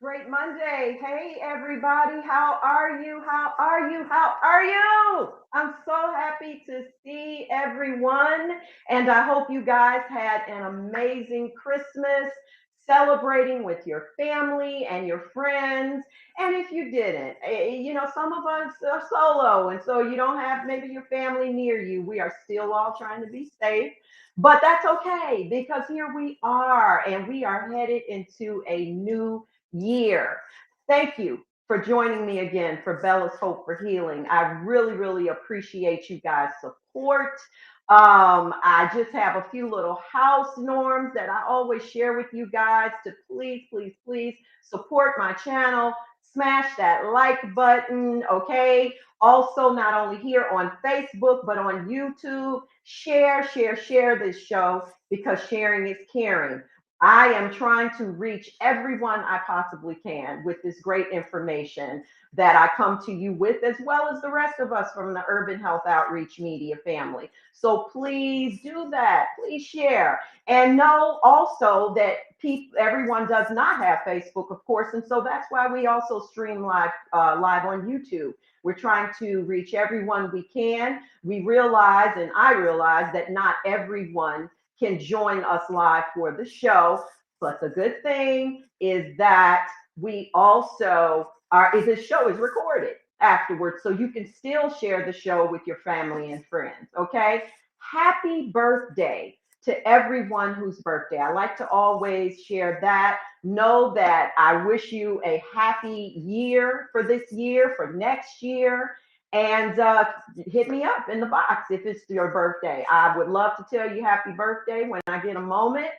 Great Monday. Hey, everybody. How are you? How are you? How are you? I'm so happy to see everyone. And I hope you guys had an amazing Christmas celebrating with your family and your friends. And if you didn't, some of us are solo. And so you don't have maybe your family near you. We are still all trying to be safe. But that's okay because here we are and we are headed into a new year. Thank you for joining me again for Bella's Hope for Healing. I really, really appreciate you guys' support. I just have a few little house norms that I always share with you guys to please, please, please support my channel. Smash that like button, okay? Also, not only here on Facebook, but on YouTube. Share this show because sharing is caring. I am trying to reach everyone I possibly can with this great information that I come to you with, as well as the rest of us from the Urban Health Outreach Media family. So please do that. Please share. And know also that everyone does not have Facebook, of course. And so that's why we also stream live on YouTube. We're trying to reach everyone we can. We realize, and I realize, that not everyone can join us live for the show. But the good thing is that we also this show is recorded afterwards, so you can still share the show with your family and friends. Okay. Happy birthday to everyone whose birthday. I like to always share that. Know that I wish you a happy year for this year, for next year. And hit me up in the box if it's your birthday. I would love to tell you happy birthday when I get a moment.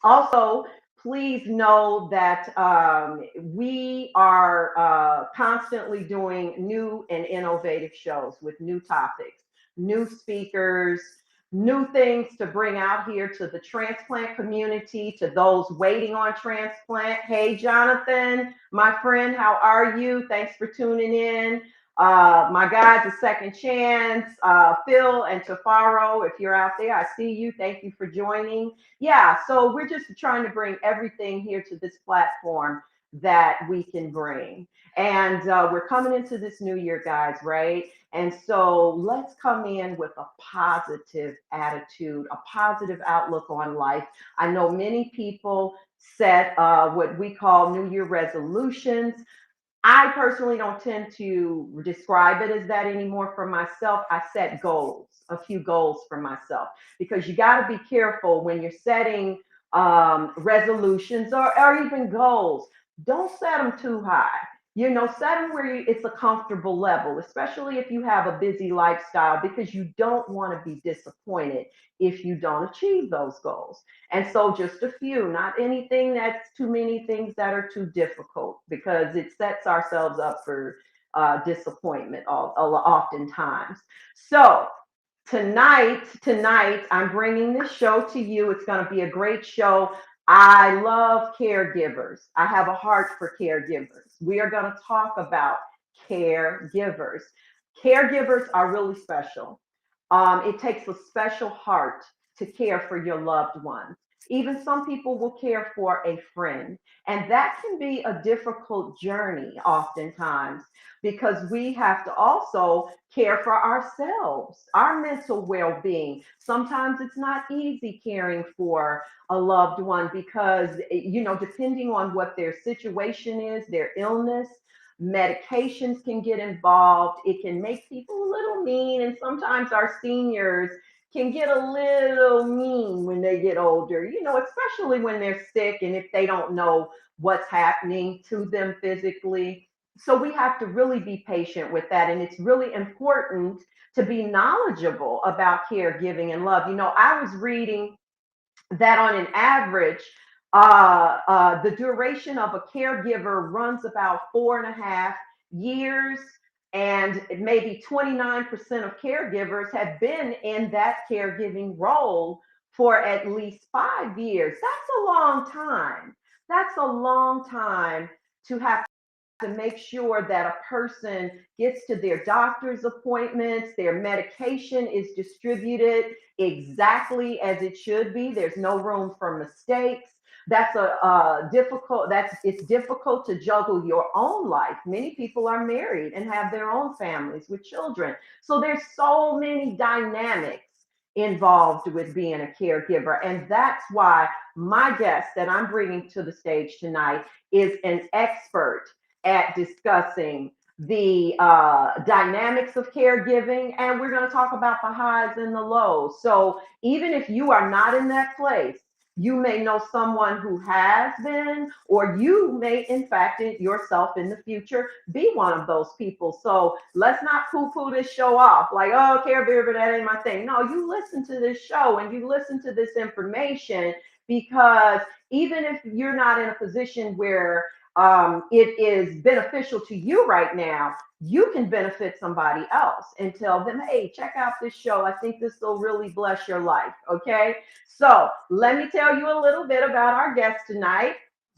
Also, please know that we are constantly doing new and innovative shows with new topics, new speakers, new things to bring out here to the transplant community, to those waiting on transplant. Hey, Jonathan, my friend, how are you? Thanks for tuning in. My guys, A Second Chance, Phil and Tafaro, if you're out there, I see you. Thank you for joining. Yeah, so we're just trying to bring everything here to this platform that we can bring. And we're coming into this new year, guys, right? And so let's come in with a positive attitude, a positive outlook on life. I know many people set what we call New Year resolutions. I personally don't tend to describe it as that anymore for myself. I set goals, a few goals for myself, because you got to be careful when you're setting resolutions or even goals. Don't set them too high. Set them where it's a comfortable level, especially if you have a busy lifestyle, because you don't want to be disappointed if you don't achieve those goals. And so just a few, not anything that's too many things that are too difficult, because it sets ourselves up for disappointment oftentimes. So tonight, I'm bringing this show to you. It's going to be a great show. I love caregivers. I have a heart for caregivers. We are going to talk about caregivers. Caregivers are really special. It takes a special heart to care for your loved ones. Even some people will care for a friend. And that can be a difficult journey oftentimes because we have to also care for ourselves, our mental well being. Sometimes it's not easy caring for a loved one because, depending on what their situation is, their illness, medications can get involved. It can make people a little mean. And sometimes our seniors can get a little mean when they get older, especially when they're sick and if they don't know what's happening to them physically. So we have to really be patient with that. And it's really important to be knowledgeable about caregiving and love. I was reading that on an average, the duration of a caregiver runs about 4.5 years, and maybe 29% of caregivers have been in that caregiving role for at least 5 years. That's a long time. That's a long time to have to make sure that a person gets to their doctor's appointments, their medication is distributed exactly as it should be. There's no room for mistakes. That's it's difficult to juggle your own life. Many people are married and have their own families with children. So there's so many dynamics involved with being a caregiver. And that's why my guest that I'm bringing to the stage tonight is an expert at discussing the dynamics of caregiving, and we're going to talk about the highs and the lows. So even if you are not in that place, you may know someone who has been, or you may, in fact, yourself in the future be one of those people. So let's not poo-poo this show off like, oh, caregiver, that ain't my thing. No, you listen to this show and you listen to this information, because even if you're not in a position where it is beneficial to you right now, you can benefit somebody else and tell them, hey, check out this show. I think this will really bless your life. Okay. So let me tell you a little bit about our guest tonight.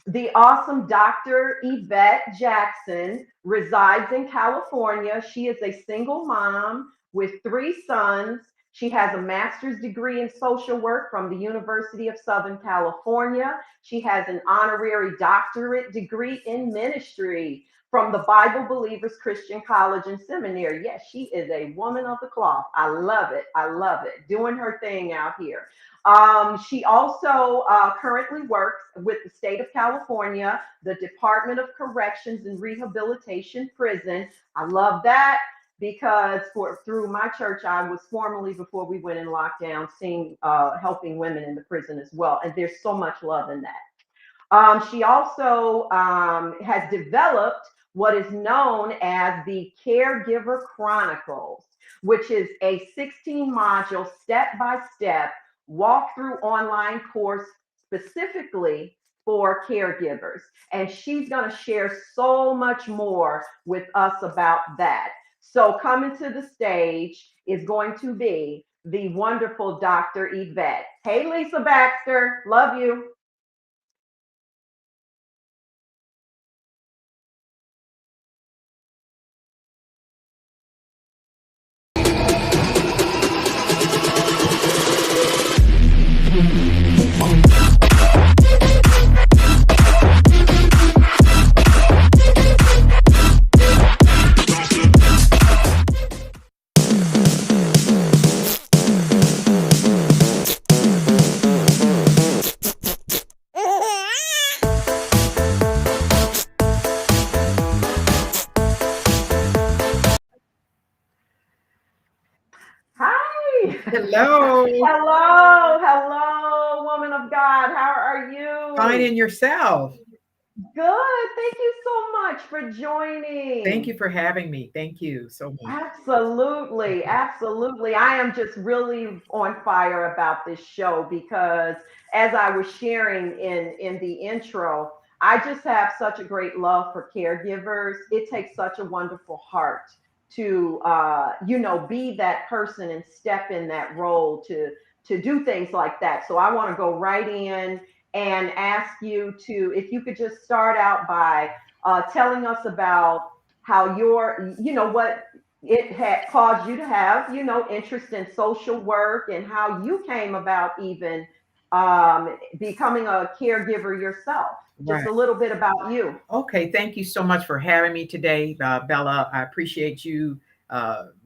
The awesome Dr. YVETTE Jackson resides in California. She is a single mom with 3 sons. She has a master's degree in social work from the University of Southern California. She has an honorary doctorate degree in ministry from the Bible Believers Christian College and Seminary. Yes, she is a woman of the cloth. I love it. I love it. Doing her thing out here. She also currently works with the state of California, the Department of Corrections and Rehabilitation Prison. I love that, because through my church, I was formerly, before we went in lockdown, helping women in the prison as well. And there's so much love in that. She also has developed what is known as the Caregiver Chronicles, which is a 16-module, step-by-step walkthrough online course specifically for caregivers. And she's going to share so much more with us about that. So coming to the stage is going to be the wonderful Dr. YVETTE. Hey, Lisa Baxter, love you. Hi. Hello. Hello, woman of God. How are you? Fine, and yourself? Good. Thank you so much for joining. Thank you for having me. Thank you so much. Absolutely, absolutely. I am just really on fire about this show because, as I was sharing in the intro, I just have such a great love for caregivers. It takes such a wonderful heart to be that person and step in that role to do things like that. So I want to go right in and ask you to, if you could just start out by telling us about how what it had caused you to have, interest in social work and how you came about even becoming a caregiver yourself. Just Right. a little bit about you. Okay, thank you so much for having me today, Bella. I appreciate you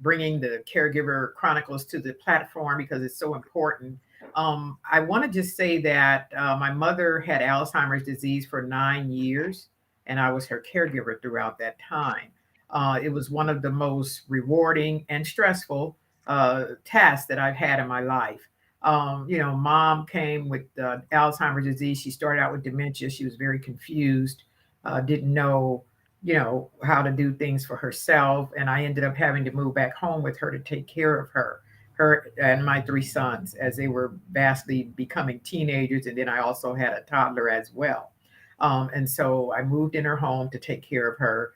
bringing the Caregiver Chronicles to the platform because it's so important. I want to just say that my mother had Alzheimer's disease for 9 years, and I was her caregiver throughout that time. It was one of the most rewarding and stressful tasks that I've had in my life. Mom came with Alzheimer's disease. She started out with dementia. She was very confused, didn't know, how to do things for herself. And I ended up having to move back home with her to take care of her and my three sons as they were vastly becoming teenagers. And then I also had a toddler as well. And so I moved in her home to take care of her.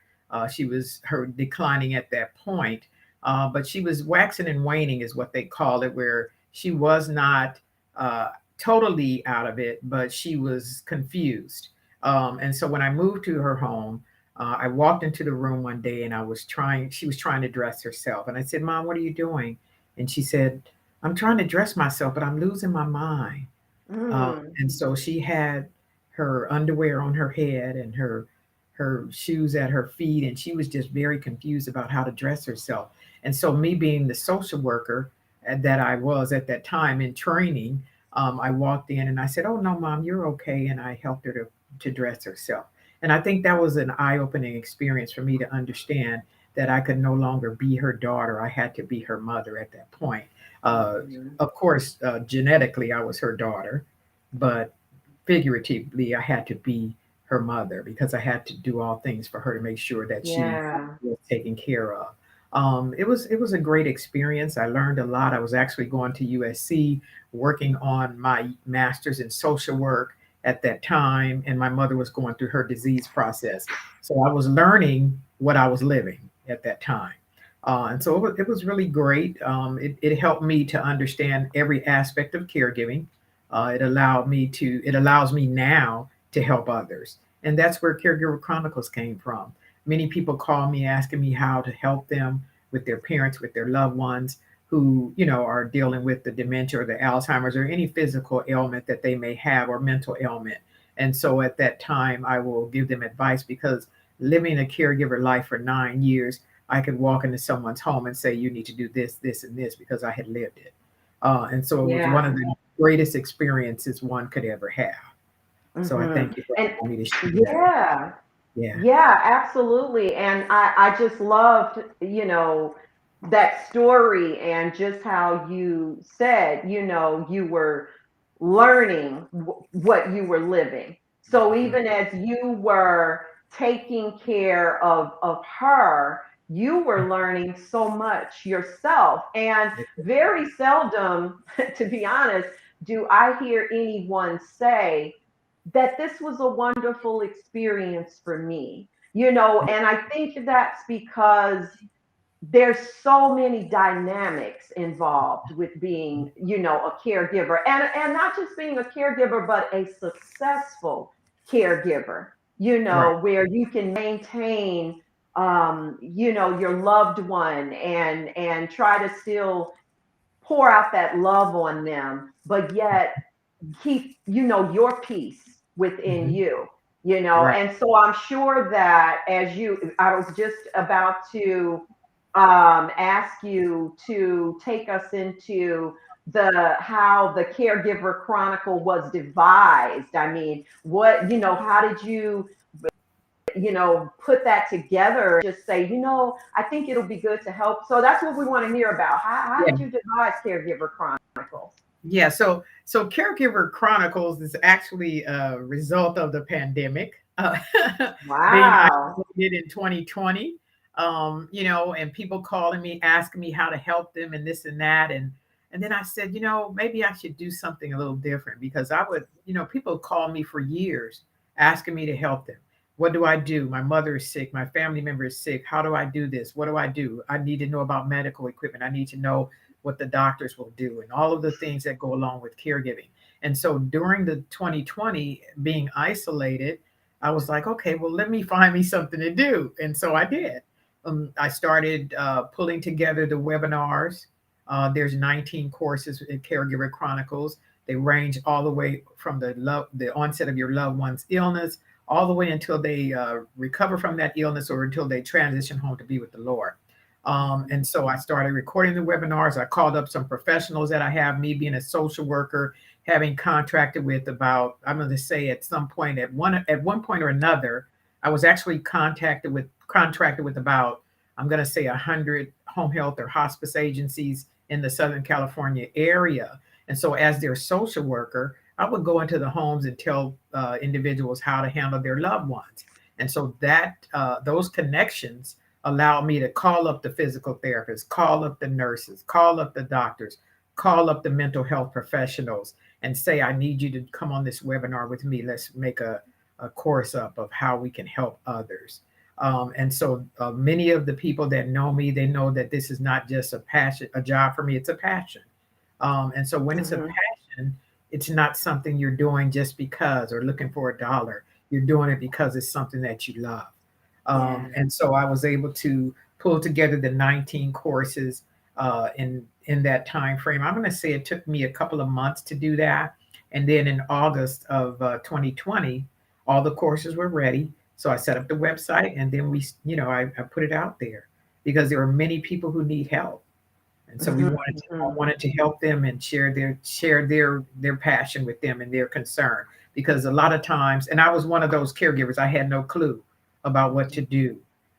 She was her declining at that point, but she was waxing and waning, is what they call it, where she was not totally out of it, but she was confused. And so when I moved to her home, I walked into the room one day and she was trying to dress herself. And I said, Mom, what are you doing? And she said, I'm trying to dress myself, but I'm losing my mind. Mm, And so she had her underwear on her head and her shoes at her feet, and she was just very confused about how to dress herself. And so, me being the social worker that I was at that time in training, I walked in and I said, "Oh no, Mom, you're okay," and I helped her to dress herself. And I think that was an eye-opening experience for me to understand that I could no longer be her daughter. I had to be her mother at that point. Uh, mhm. of course, genetically, I was her daughter, but figuratively, I had to be her mother because I had to do all things for her to make sure that she Yeah. was taken care of. It was a great experience. I learned a lot. I was actually going to USC working on my master's in social work at that time, and my mother was going through her disease process. So I was learning what I was living at that time. And so it was really great. It helped me to understand every aspect of caregiving. It allows me now to help others. And that's where Caregiver Chronicles came from. Many people call me asking me how to help them with their parents, with their loved ones who, are dealing with the dementia or the Alzheimer's or any physical ailment that they may have or mental ailment. And so at that time, I will give them advice because living a caregiver life for 9 years, I could walk into someone's home and say, you need to do this, this, and this because I had lived it. And so it was one Yeah. of the greatest experiences one could ever have. So I Hmm. thank you for And allowing me to share that. yeah, Yeah. yeah, absolutely. And I just loved, that story and just how you said, you were learning what you were living. So even as you were taking care of her, you were learning so much yourself. And very seldom, to be honest, do I hear anyone say that this was a wonderful experience for me. And I think that's because there's so many dynamics involved with being, a caregiver, and not just being a caregiver, but a successful caregiver, Right. where you can maintain, your loved one and try to still pour out that love on them, but yet keep, your peace within Mhm. you, Right. and so I'm sure that I was just about to ask you to take us into the how the Caregiver Chronicle was devised. I mean, how did you, put that together? Just say, I think it'll be good to help. So that's what we want to hear about. How Yeah. did you devise Caregiver Chronicles? Yeah. So Caregiver Chronicles is actually a result of the pandemic, being Wow. isolated in 2020. And people calling me, asking me how to help them and this and that. And then I said, maybe I should do something a little different because I would, people call me for years asking me to help them. What do I do? My mother is sick. My family member is sick. How do I do this? What do I do? I need to know about medical equipment. I need to know what the doctors will do and all of the things that go along with caregiving. And so during the 2020 being isolated, I was like, okay, well, let me find me something to do. And so I did. I started pulling together the webinars. There's 19 courses in Caregiver Chronicles. They range all the way from the onset of your loved one's illness, all the way until they recover from that illness or until they transition home to be with the Lord. And so I started recording the webinars. I called up some professionals that I have, me being a social worker, having contracted with about, I'm going to say at some point, at one point or another, I was actually contracted with about, I'm going to say 100 home health or hospice agencies in the Southern California area. And so as their social worker, I would go into the homes and tell individuals how to handle their loved ones. And so that those connections allow me to call up the physical therapists, call up the nurses, call up the doctors, call up the mental health professionals and say, I need you to come on this webinar with me. Let's make a course up of how we can help others. And so many of the people that know me, they know that this is not just a passion, a job for me, it's a passion. And so when it's a passion, it's not something you're doing just because or looking for a dollar. You're doing it because it's something that you love. And so I was able to pull together the 19 courses in that time frame. I'm going to say it took me a couple of months to do that, and then in August of 2020, all the courses were ready. So I set up the website, and then I put it out there because there are many people who need help, and so I wanted to help them and share their passion with them and their concern, because a lot of times, and I was one of those caregivers, I had no clue about what to do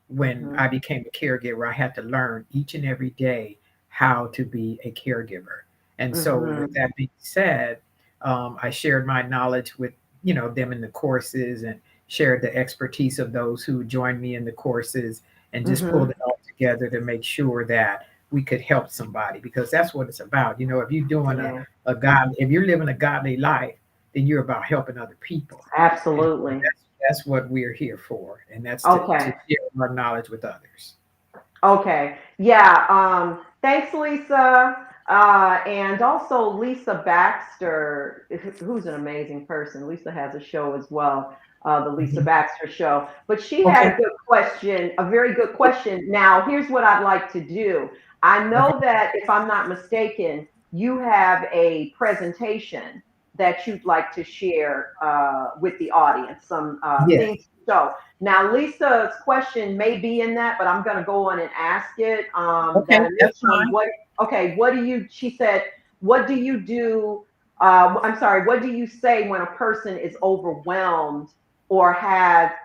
when I became a caregiver. I had to learn each and every day how to be a caregiver. And so with that being said, I shared my knowledge with them in the courses, and shared the expertise of those who joined me in the courses, and just pulled it all together to make sure that we could help somebody, because that's what it's about. If you're doing if you're living a godly life, then you're about helping other people. And Absolutely. that's what we're here for, and that's to Okay. share our knowledge with others. Okay. Yeah. Thanks, Lisa. And also Lisa Baxter, who's an amazing person. Lisa has a show as well, the Lisa Mhm. Baxter Show. But she had Okay. a good question, a very good question. Now, here's what I'd like to do. I Okay. know that if I'm not mistaken, you have a presentation that you'd like to share with the audience, some Yes. things to show. Now, Lisa's question may be in that, but I'm going to go on and ask it. Okay. That That's initial one, fine. okay, she said, what do you do? I'm sorry, what do you say when a person is overwhelmed or have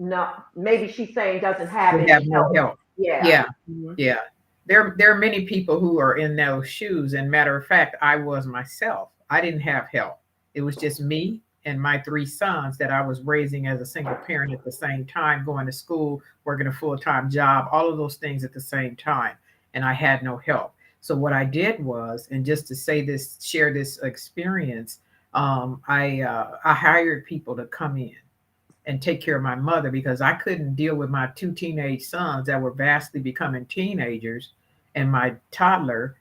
no, maybe she's saying doesn't have We have any no help? help. Yeah. Yeah. Yeah. There are many people who are in those shoes. And matter of fact, I was myself. I didn't have help. It was just me and my three sons that I was raising as a single parent at the same time, going to school, working a full-time job, all of those things at the same time. And I had no help. So what I did was, and just to say this, share this experience, I hired people to come in and take care of my mother, because I couldn't deal with my two teenage sons that were vastly becoming teenagers, and my toddler,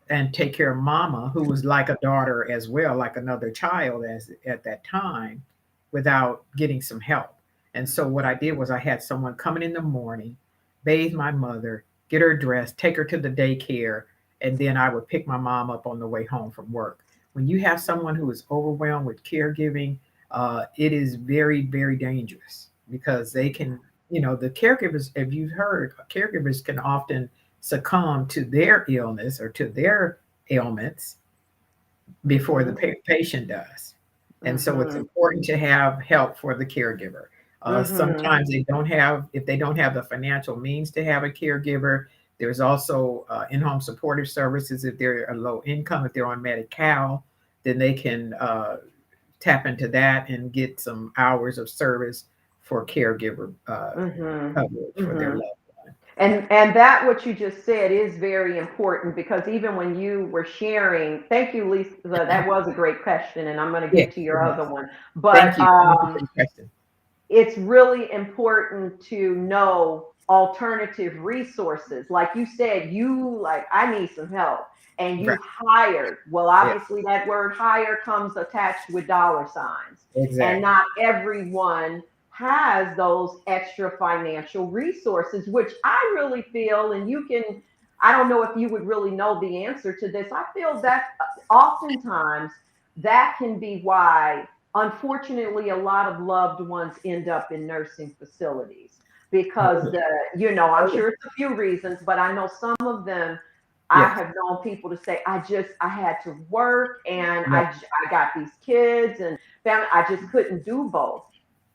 and take care of mama, who was like a daughter as well, like another child as at that time, without getting some help. And so what I did was I had someone coming in the morning, bathe my mother, get her dressed, take her to the daycare, and then I would pick my mom up on the way home from work. When you have someone who is overwhelmed with caregiving, it is very, very dangerous, because they can, the caregivers, if you've heard, caregivers can often succumb to their illness or to their ailments before the Mm-hmm. patient does. And so it's Mm-hmm. important to have help for the caregiver. Mm-hmm. Sometimes if they don't have the financial means to have a caregiver, there's also in-home supportive services. If they're a low income, if they're on Medi-Cal, then they can tap into that and get some hours of service for caregiver coverage for their Mm-hmm. loved one. And that what you just said is very important, because even when you were sharing, thank you, Lisa, that was a great question, and I'm going to Yes, get to it your was. other one. But Thank you. Thank you for the question. it's really important to know alternative resources. Like you said, you like, I need some help. And Right. you hired. Well, Yeah, obviously that word hire comes attached with dollar signs. And exactly. not everyone has those extra financial resources, which I really feel, and you can, I don't know if you would really know the answer to this. I feel that oftentimes that can be why, unfortunately, a lot of loved ones end up in nursing facilities because I'm Oh, sure it's a few reasons, but I know some of them. I yes. have known people to say, I had to work and Right. I got these kids and family, I just couldn't do both,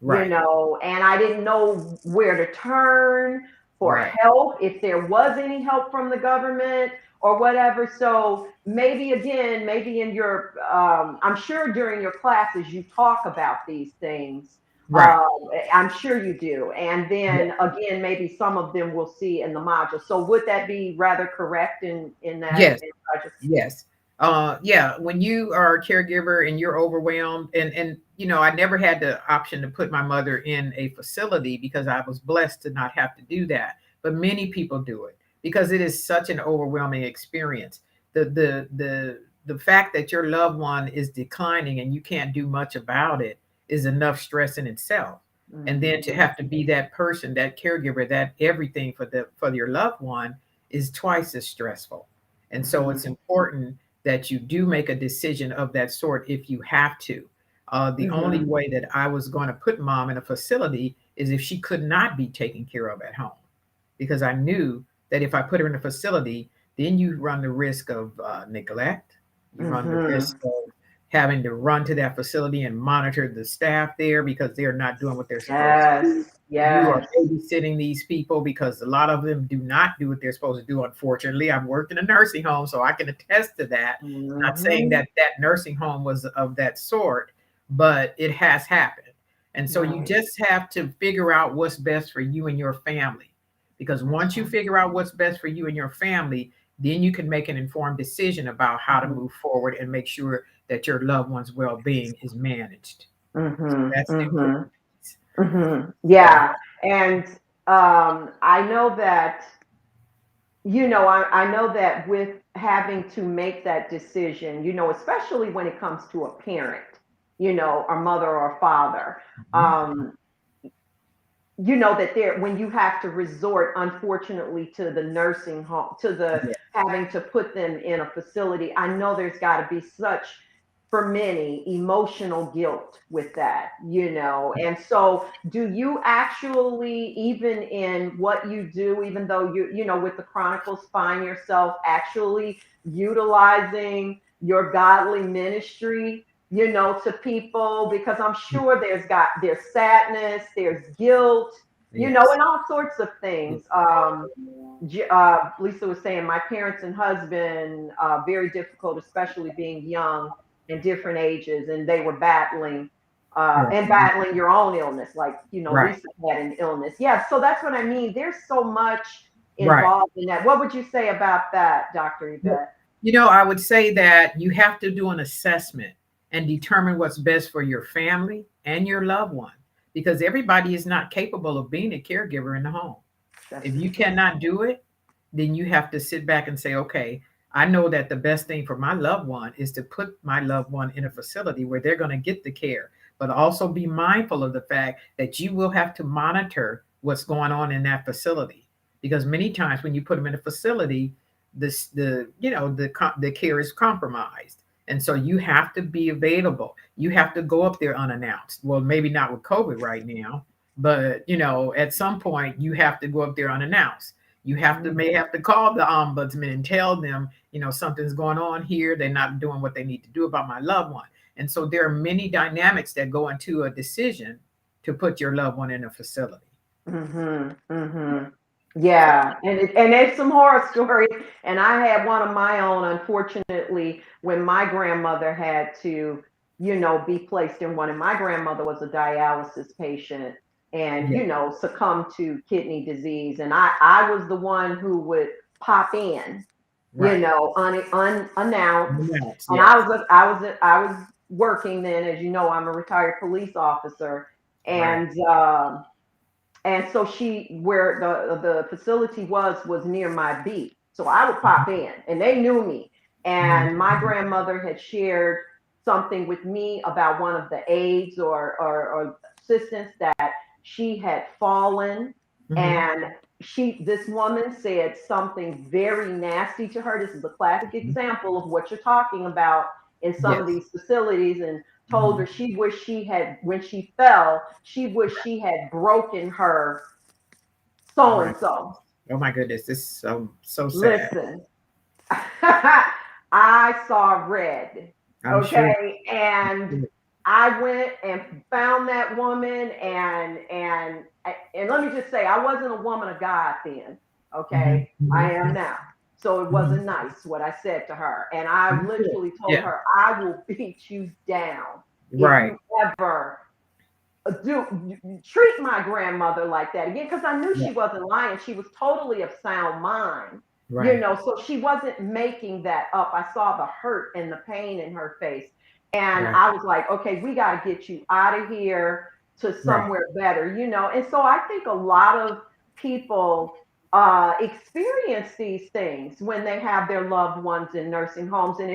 Right. and I didn't know where to turn for Right. help, if there was any help from the government or whatever. So maybe again, maybe in your, I'm sure during your classes you talk about these things. Right. I'm sure you do. And then again, maybe some of them we'll see in the module. So would that be rather correct in that? Yes. In, I just, Yes. Yeah, when you are a caregiver and you're overwhelmed, and I never had the option to put my mother in a facility because I was blessed to not have to do that. But many people do it because it is such an overwhelming experience. The fact that your loved one is declining and you can't do much about it is enough stress in itself. And then to Mhm, have to be that person, that caregiver, that everything for your loved one is twice as stressful. And so mhm, it's important that you do make a decision of that sort if you have to. The only mhm, way that I was going to put mom in a facility is if she could not be taken care of at home, because I knew that if I put her in a facility, then you run the risk of neglect. You run the risk mhm. of having to run to that facility and monitor the staff there because they're not doing what they're supposed to do. Yes, You are yes. babysitting these people because a lot of them do not do what they're supposed to do. Unfortunately, I've worked in a nursing home, so I can attest to that. Not saying Mhm. that that nursing home was of that sort, but it has happened. And so you Right. just have to figure out what's best for you and your family. Because That's once you right. figure out what's best for you and your family, then you can make an informed decision about how to Mhm. move forward and make sure that your loved one's well-being is managed. So Mhm. that's the Mhm. important piece. Mhm. So Yeah. And I know that, I know that with having to make that decision, especially when it comes to a parent, a mother or a father, mhm. um, that there, when you have to resort, unfortunately, to the nursing home, to the Yeah. having to put them in a facility, I know there's got to be such, for many, emotional guilt with that, and so do you actually, even in what you do, even though with the chronicles, find yourself actually utilizing your godly ministry, to people? Because I'm sure there's sadness, there's guilt, Yes. and all sorts of Yeah. things. Lisa was saying, my parents and husband, very difficult, especially being young and different ages, and they were battling. Yeah. And battling your own illness, like Right. Lisa had an illness. Yeah, so that's what I mean. There's so much Right. involved in that. What would you say about that, Dr. Well, Yvette? I would say that you have to do an assessment and determine what's best for your family and your loved one, because everybody is not capable of being a caregiver in the home. That's If you true. cannot do it, then you have to sit back and say, okay, I know that the best thing for my loved one is to put my loved one in a facility where they're going to get the care, but also be mindful of the fact that you will have to monitor what's going on in that facility. Because many times when you put them in a facility, the care is compromised. And so you have to be available. You have to go up there unannounced. Well, maybe not with COVID right now, but at some point you have to go up there unannounced. You may have to call the ombudsman and tell them, something's going on here. They're not doing what they need to do about my loved one. And so there are many dynamics that go into a decision to put your loved one in a facility. Mm-hmm. Mm-hmm. So Yeah, and it's some horror stories. And I had one of my own, unfortunately, when my grandmother had to, be placed in one. And my grandmother was a dialysis patient and, yeah, succumbed to kidney disease. And I was the one who would pop in, right. unannounced. Unannounced, And yes. I was working then, as you know, I'm a retired police officer, Right. and so where the facility was near my beat. So I would pop in and they knew me. And my Mhm. grandmother had shared something with me about one of the aides or assistants that she had fallen, Hmm. and this woman said something very nasty to her. This is a classic example of what you're talking about in some of Yes. these facilities, and told her Hmm. she wished she had, when she fell, she wished she had broken her Oh so my, and so. oh my goodness, this is so sad. Listen, I saw red. I'm sure. Okay. And I went and found that woman, and let me just say, I wasn't a woman of God then. Hmm. Okay. I am Hmm. now. So it Hmm. wasn't nice what I said to her. And I I'm sure. literally told Yeah. her, I will beat you down if Right. you ever treat my grandmother like that again, because I knew Yeah. she wasn't lying. She was totally of sound mind, Right. so she wasn't making that up. I saw the hurt and the pain in her face, and Right. I was like, okay, we got to get you out of here to Right. somewhere better. And so I think a lot of people experience these things when they have their loved ones in nursing homes. And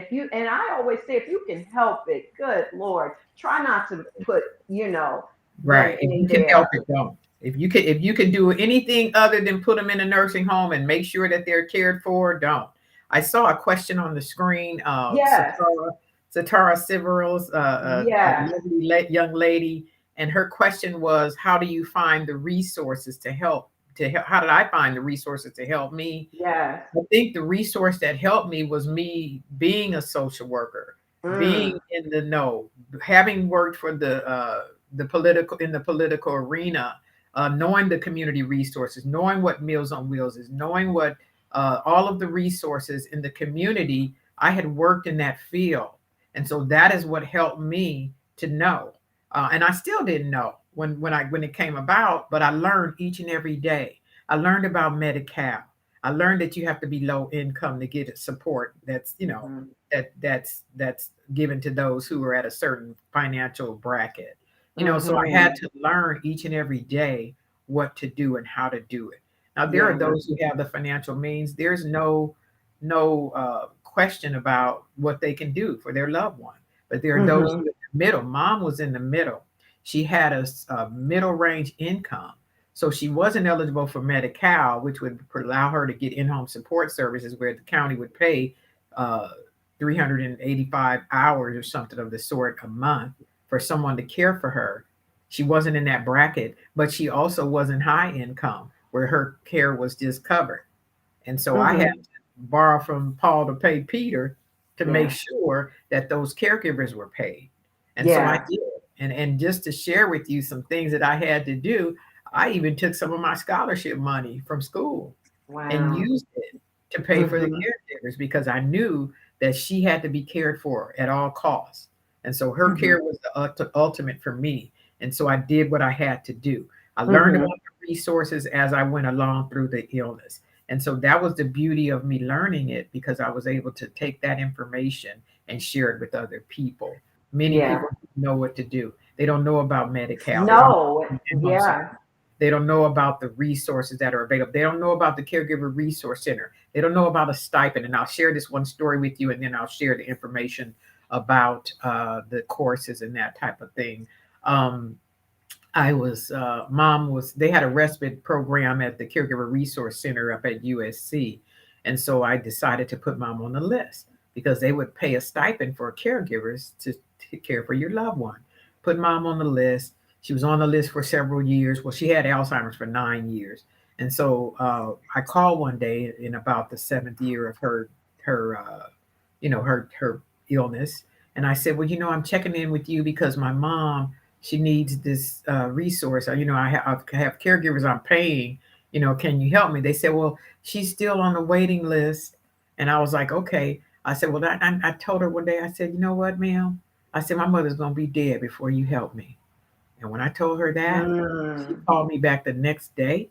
I always say, if you can help it, good Lord, try not to put them Right. If in you can help there. it, don't. If you can do anything other than put them in a nursing home and make sure that they're cared for, don't. I saw a question on the screen. Yes, Satara Siverals, a yes, lovely young lady, and her question was, "How do you find the resources to help? To help? How did I find the resources to help me?" yes. I think the resource that helped me was me being a social worker, being Mm, in the know, having worked for the political in the political arena, knowing the community resources, knowing what Meals on Wheels is, knowing what all of the resources in the community. I had worked in that field, and so that is what helped me to know. And I still didn't know when it came about, but I learned each and every day. I learned about Medi-Cal. I learned that you have to be low income to get support. That's mhm, that's given to those who are at a certain financial bracket. So I had mhm. to learn each and every day what to do and how to do it. Now there are Yeah. those who have the financial means. There's no question about what they can do for their loved one. But there are those who Mhm. are in the middle. Mom was in the middle. She had a middle range income. So she wasn't eligible for Medi-Cal, which would allow her to get in-home support services where the county would pay uh, 385 hours or something of the sort a month for someone to care for her. She wasn't in that bracket, but she also wasn't high income where her care was just covered. And so I had Mhm. to borrow from Paul to pay Peter to make Yeah. sure that those caregivers were paid. And so I Yeah. did. And just to share with you some things that I had to do, I even took some of my scholarship money from school and Wow. used it to pay for the Mhm. caregivers because I knew that she had to be cared for at all costs. And so her Mhm. care was the ultimate for me. And so I did what I had to do. I learned about Mhm. the resources as I went along through the illness. And so that was the beauty of me learning it because I was able to take that information and share it with other people. Many Yeah. people don't know what to do. They don't know about Medi-Cal. They don't know No. about in-home support. Yeah. They don't know about the resources that are available. They don't know about the Caregiver Resource Center. They don't know about a stipend. And I'll share this one story with you, and then I'll share the information about the courses and that type of thing. Um, Mom was, they had a respite program at the Caregiver Resource Center up at USC. And so I decided to put mom on the list because they would pay a stipend for caregivers to take care for your loved one. Put mom on the list. She was on the list for several years. Well, she had Alzheimer's for 9 years. And so I called one day in about the seventh year of her illness. And I said, well, I'm checking in with you because my mom, she needs this resource. I have caregivers I'm paying. Can you help me? They said, well, she's still on the waiting list. And I was like, okay. I said, well, I told her one day, I said, you know what, ma'am? I said, my mother's going to be dead before you help me. And when I told her that, she Mm. called me back the next day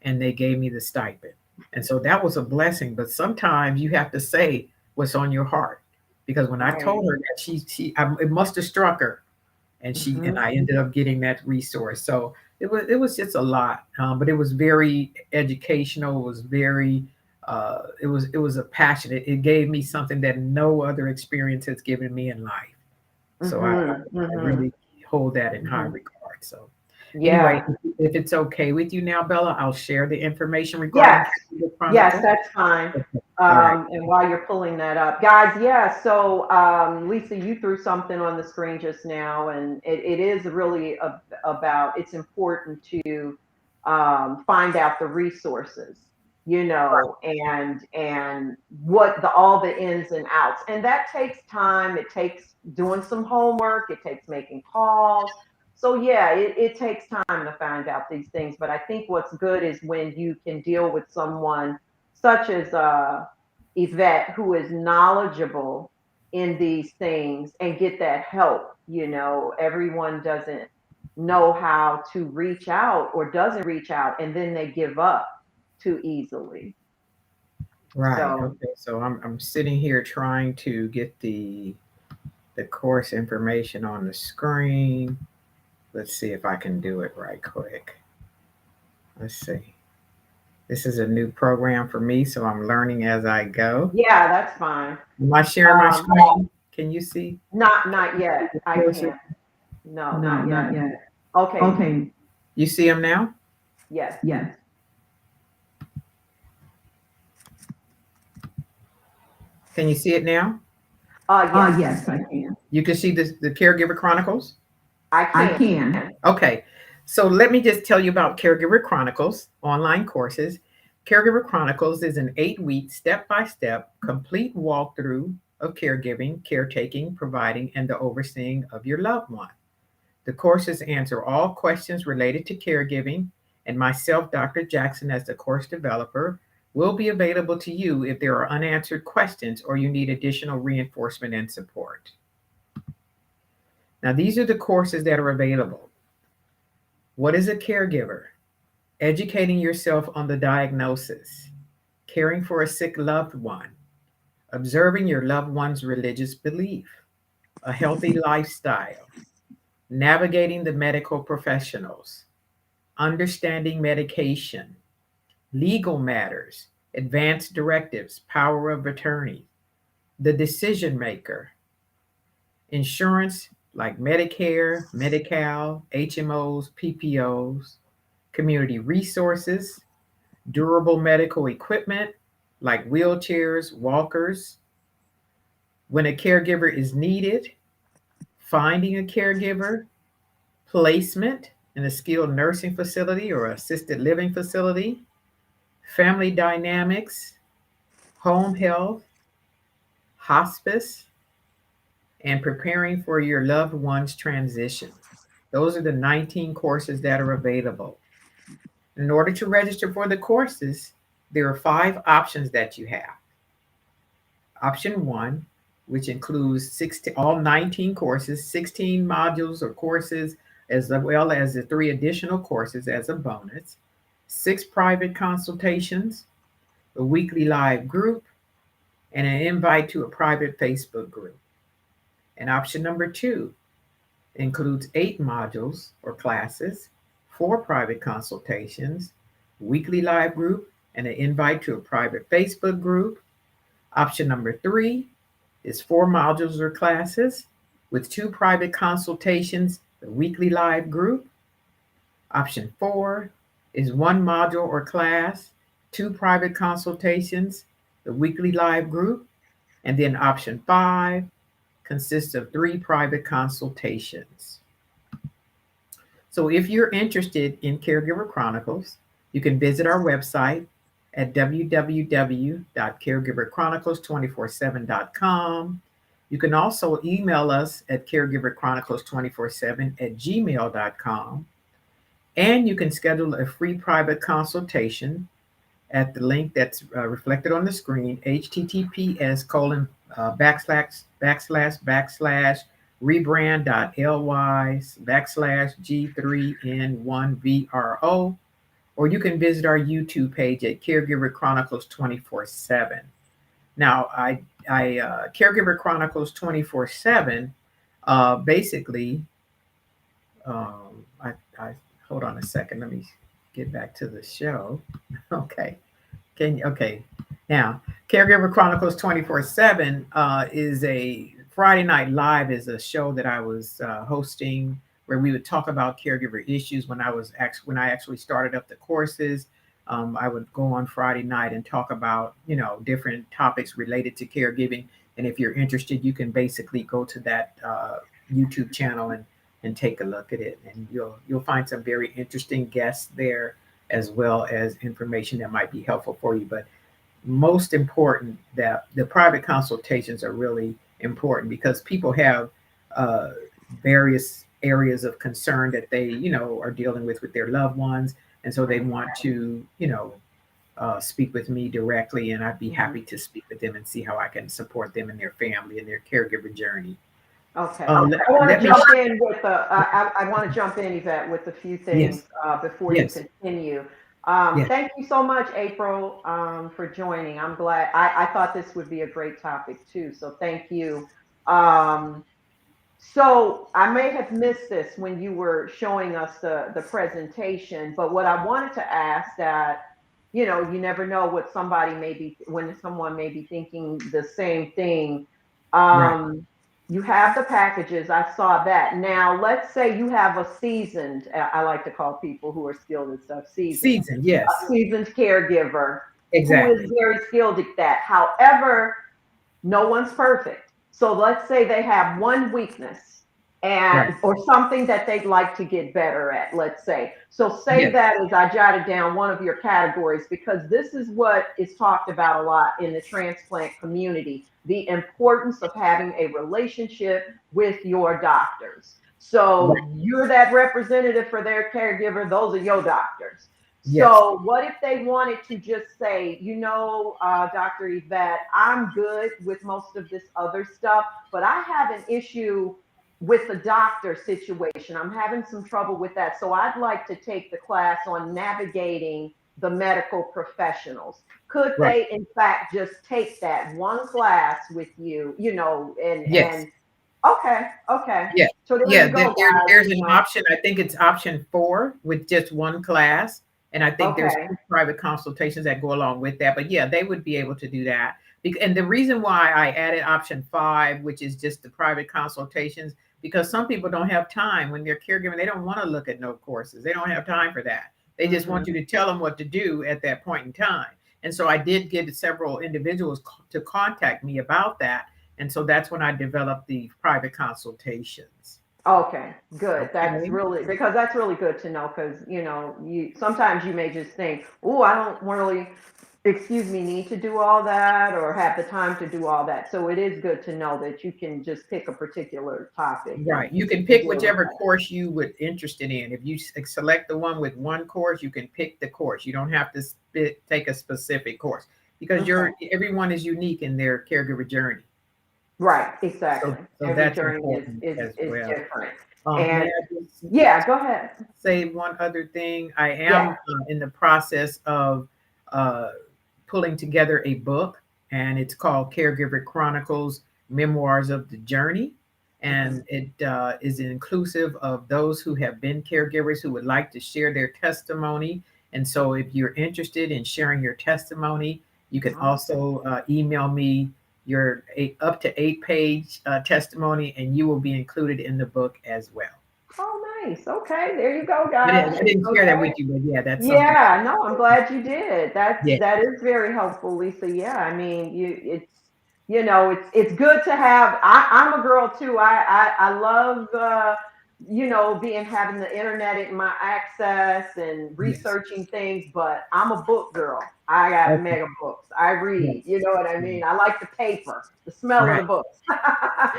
and they gave me the stipend. And so that was a blessing. But sometimes you have to say what's on your heart. Because when I told Right. her that it must have struck her, and Mhm. I ended up getting that resource. So it was just a lot, but it was very educational. It was very it was a passion. It gave me something that no other experience has given me in life. So I Mhm. Mhm. really hold that in high Mhm. regard. So Anyway, Yeah. if it's okay with you now, Bella, I'll share the information regarding Yes. the Yes, Chronicle. that's fine. Okay. All right. And while you're pulling that up, guys, yeah. So, Lisa, you threw something on the screen just now, and it is really about. It's important to find out the resources, and what all the ins and outs, and that takes time. It takes doing some homework. It takes making calls. So yeah, it takes time to find out these things. But I think what's good is when you can deal with someone such as Yvette, who is knowledgeable in these things and get that help. Everyone doesn't know how to reach out or doesn't reach out, and then they give up too easily. Right. So, Okay. So I'm sitting here trying to get the course information on the screen. Let's see if I can do it right quick. Let's see. This is a new program for me, so I'm learning as I go. yeah, that's fine. Am I sharing my Um, screen? Can you see? not yet. I Courses? can't. No, No, not not yet. yet. Okay. Okay. You see them now? Yes. Yes. Can you see it now? Yes. Yes, I can. You can see the Caregiver Chronicles? I I can. can. Okay. So let me just tell you about Caregiver Chronicles online courses. Caregiver Chronicles is an 8-week, step-by-step, complete walkthrough of caregiving, caretaking, providing, and the overseeing of your loved one. The courses answer all questions related to caregiving, and myself, Dr. Jackson, as the course developer, will be available to you if there are unanswered questions or you need additional reinforcement and support. Now, these are the courses that are available. What is a caregiver? Educating yourself on the diagnosis, caring for a sick loved one, observing your loved one's religious belief, a healthy lifestyle, navigating the medical professionals, understanding medication, legal matters, advanced directives, power of attorney, the decision maker, insurance like Medicare, Medi-Cal, HMOs, PPOs, community resources, durable medical equipment like wheelchairs, walkers, when a caregiver is needed, finding a caregiver, placement in a skilled nursing facility or assisted living facility, family dynamics, home health, hospice, and preparing for your loved one's transition. Those are the 19 courses that are available. In order to register for the courses, there are 5 options that you have. Option 1, which includes all 19 courses, 16 modules or courses, as well as the 3 additional courses as a bonus, 6 private consultations, a weekly live group, and an invite to a private Facebook group. And option number 2 includes 8 modules or classes, 4 private consultations, weekly live group, and an invite to a private Facebook group. Option number 3 is 4 modules or classes with 2 private consultations, the weekly live group. Option 4 is 1 module or class, 2 private consultations, the weekly live group. And then option 5 consists of 3 private consultations. So if you're interested in Caregiver Chronicles, you can visit our website at www.caregiverchronicles247.com. You can also email us at caregiverchronicles247@gmail.com. And you can schedule a free private consultation at the link that's reflected on the screen, https:// rebrand.ly/G3N1VRO, or you can visit our YouTube page at Caregiver Chronicles 24/7. Now, Caregiver Chronicles 24/7 basically, I hold on a second. Let me get back to the show. Okay. Okay. Now, Caregiver Chronicles 24/7 is a Friday Night Live is a show that I was hosting where we would talk about caregiver issues. When I actually started up the courses, I would go on Friday night and talk about, different topics related to caregiving. And if you're interested, you can basically go to that YouTube channel and take a look at it, and you'll find some very interesting guests there, as well as information that might be helpful for you. But most important, that the private consultations are really important because people have uh, various areas of concern that they are dealing with their loved ones, and so they want to speak with me directly, and I'd be Mhm. happy to speak with them and see how I can support them and their family and their caregiver journey. Okay. Let, I want to let me jump in with I want to jump in, Yvette, with a few things yes, before you yes, continue. yes. Thank you so much, April, for joining. I'm glad. I thought this would be a great topic too. So thank you. Um, so I may have missed this when you were showing us the presentation, but what I wanted to ask that, you never know what somebody may be, when someone may be thinking the same thing. Right. Um, you have the packages. I saw that. Now, let's say you have a seasoned, I like to call people who are skilled and stuff, seasoned, Season, yes, a seasoned caregiver who is exactly. very skilled at that. However, no one's perfect. So let's say they have one weakness Right. and or something that they'd like to get better at, let's say. So say Yes. that as I jotted down one of your categories, because this is what is talked about a lot in the transplant community, the importance of having a relationship with your doctors. Right. So you're that representative for their caregiver, those are your doctors. Yes. So, what if they wanted to just say, Dr. Yvette, I'm good with most of this other stuff, but I have an issue with the doctor situation. I'm having some trouble with that. So, I'd like to take the class on navigating the medical professionals. Could Right. they, in fact, just take that one class with you, Yes. and okay, okay. Yeah. So, there Yeah. you go, guys, There's an option. I think it's option 4 with just one class. And I think there's Okay. 2 private consultations that go along with that. But yeah, they would be able to do that. And the reason why I added option 5, which is just the private consultations, because some people don't have time when they're caregiving. They don't want to look at no courses. They don't have time for that. They just Hmm. want you to tell them what to do at that point in time. And so I did get several individuals to contact me about that, and so that's when I developed the private consultations. Okay, good. That's Okay. really, because that's really good to know, because you sometimes you may just think, oh, I don't really, excuse me, need to do all that or have the time to do all that. So it is good to know that you can just pick a particular topic Right. You can and pick deal with whichever that. course you would interested in. If you select the one with one course, you can pick the course. You don't have to take a specific course because Okay. everyone is unique in their caregiver journey. Right, exactly. So Every that's journey important is as is well. different. May And I just yeah, go ahead. say one other thing? I am Yeah. in the process of uh, pulling together a book, and it's called Caregiver Chronicles: Memoirs of the Journey. Hmm. And it is inclusive of those who have been caregivers who would like to share their testimony. And so, if you're interested in sharing your testimony, you can also email me your up to 8 page testimony, and you will be included in the book as well. Oh, nice. Okay, there you go, I guys. didn't share that with Okay. you, but yeah, that's something. Yeah, no, I'm glad you did. Yeah, That is very helpful, Lisa. Yeah, I mean, it's good to have. I'm a girl too. I love being having the internet at my access and yes. researching things, but I'm a book girl. I got Okay. mega books. I read, Yes. you know what I Yes. mean? I like the paper, the smell of Right. the books. All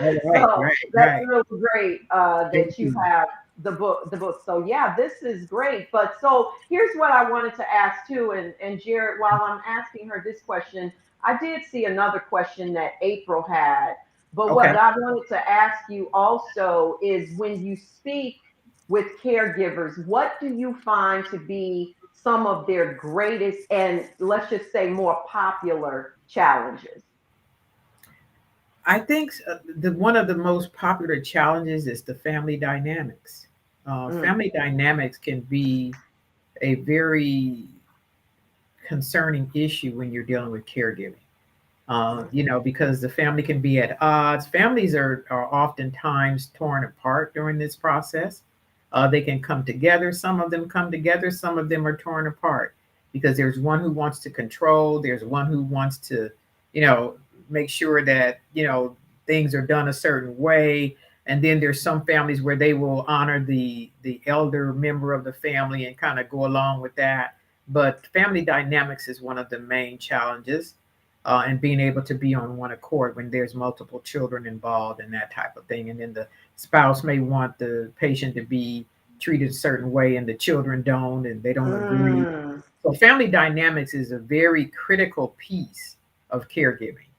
right. So Right. that's Right. really great that Thank you you. have the book. So yeah, this is great. But so here's what I wanted to ask too, and Jared, while I'm asking her this question, I did see another question that April had. But what Okay. I wanted to ask you also is, when you speak with caregivers, what do you find to be some of their greatest and, let's just say, more popular challenges? I think the one of the most popular challenges is the family dynamics. Mm, Family dynamics can be a very concerning issue when you're dealing with caregiving. Because the family can be at odds. Families are oftentimes torn apart during this process. They can come together. Some of them come together. Some of them are torn apart because there's one who wants to control. There's one who wants to, you know, make sure that, you know, things are done a certain way. And then there's some families where they will honor the elder member of the family and kind of go along with that. But family dynamics is one of the main challenges, and being able to be on one accord when there's multiple children involved and that type of thing. And then the spouse may want the patient to be treated a certain way and the children don't, and they don't agree. Mm. So family dynamics is a very critical piece of caregiving.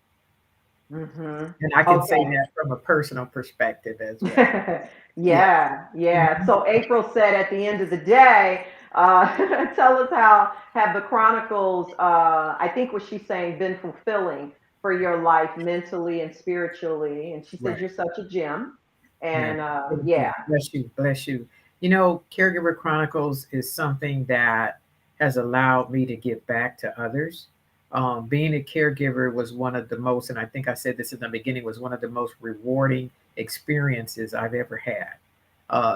Mm-hmm. And I can say Okay. that from a personal perspective as well. Yeah. Yeah, yeah. Mhm. So April said at the end of the day, tell us how have the Chronicles, I think what she's saying, been fulfilling for your life mentally and spiritually. And she said Right. you're such a gem. Yeah. And Thank you. yeah. Bless you. Bless you. You know, Caregiver Chronicles is something that has allowed me to give back to others. Being a caregiver was one of the most, and I think I said this in the beginning, was one of the most rewarding experiences I've ever had.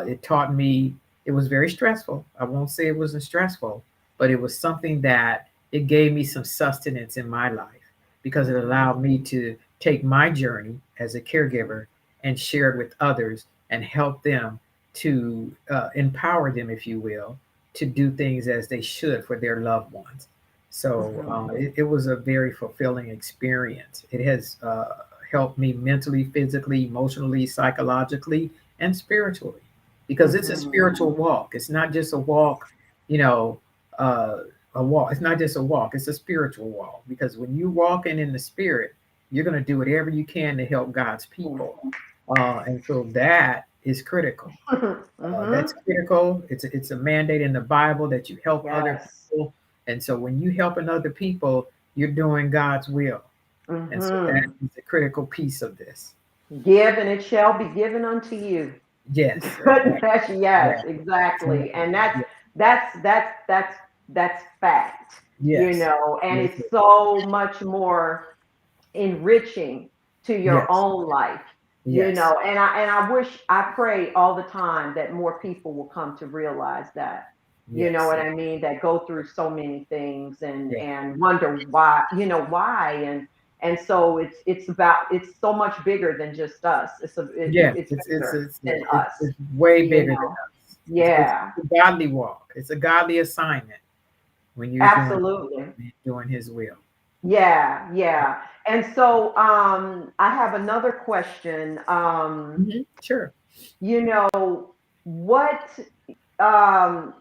It taught me, it was very stressful. I won't say it wasn't stressful, but it was something that it gave me some sustenance in my life because it Mhm. allowed me to take my journey as a caregiver and share it with others and help them to empower them, if you will, to do things as they should for their loved ones. So Mhm. it was a very fulfilling experience. It has helped me mentally, physically, emotionally, psychologically, and spiritually because it's a Mhm. spiritual walk. It's not just a walk, you know, uh, a walk. It's not just a walk, it's a spiritual walk because when you walk in the spirit, you're going to do whatever you can to help God's people. And so that is critical. That's Mhm. critical. It's a mandate in the Bible that you help other Yes. people. And so when you helping other people, you're doing God's will. And so that Mhm. is a critical piece of this. Give and it shall be given unto you. Yes, Goodness, yes, yeah, exactly. And yeah, that's fact, yes, and yes, it's so much more enriching to your yes, own life, yes, and I wish, I pray all the time that more people will come to realize that, you know yes, what I mean, that go through so many things yeah, and wonder why, why, and so it's so much bigger than just us. yeah. It's bigger than It's us, it's way you bigger than know. us. It's Yeah, a godly walk. It's a godly assignment when you're absolutely. doing His will. Yeah, yeah. And so I have another question. Sure. You know, what um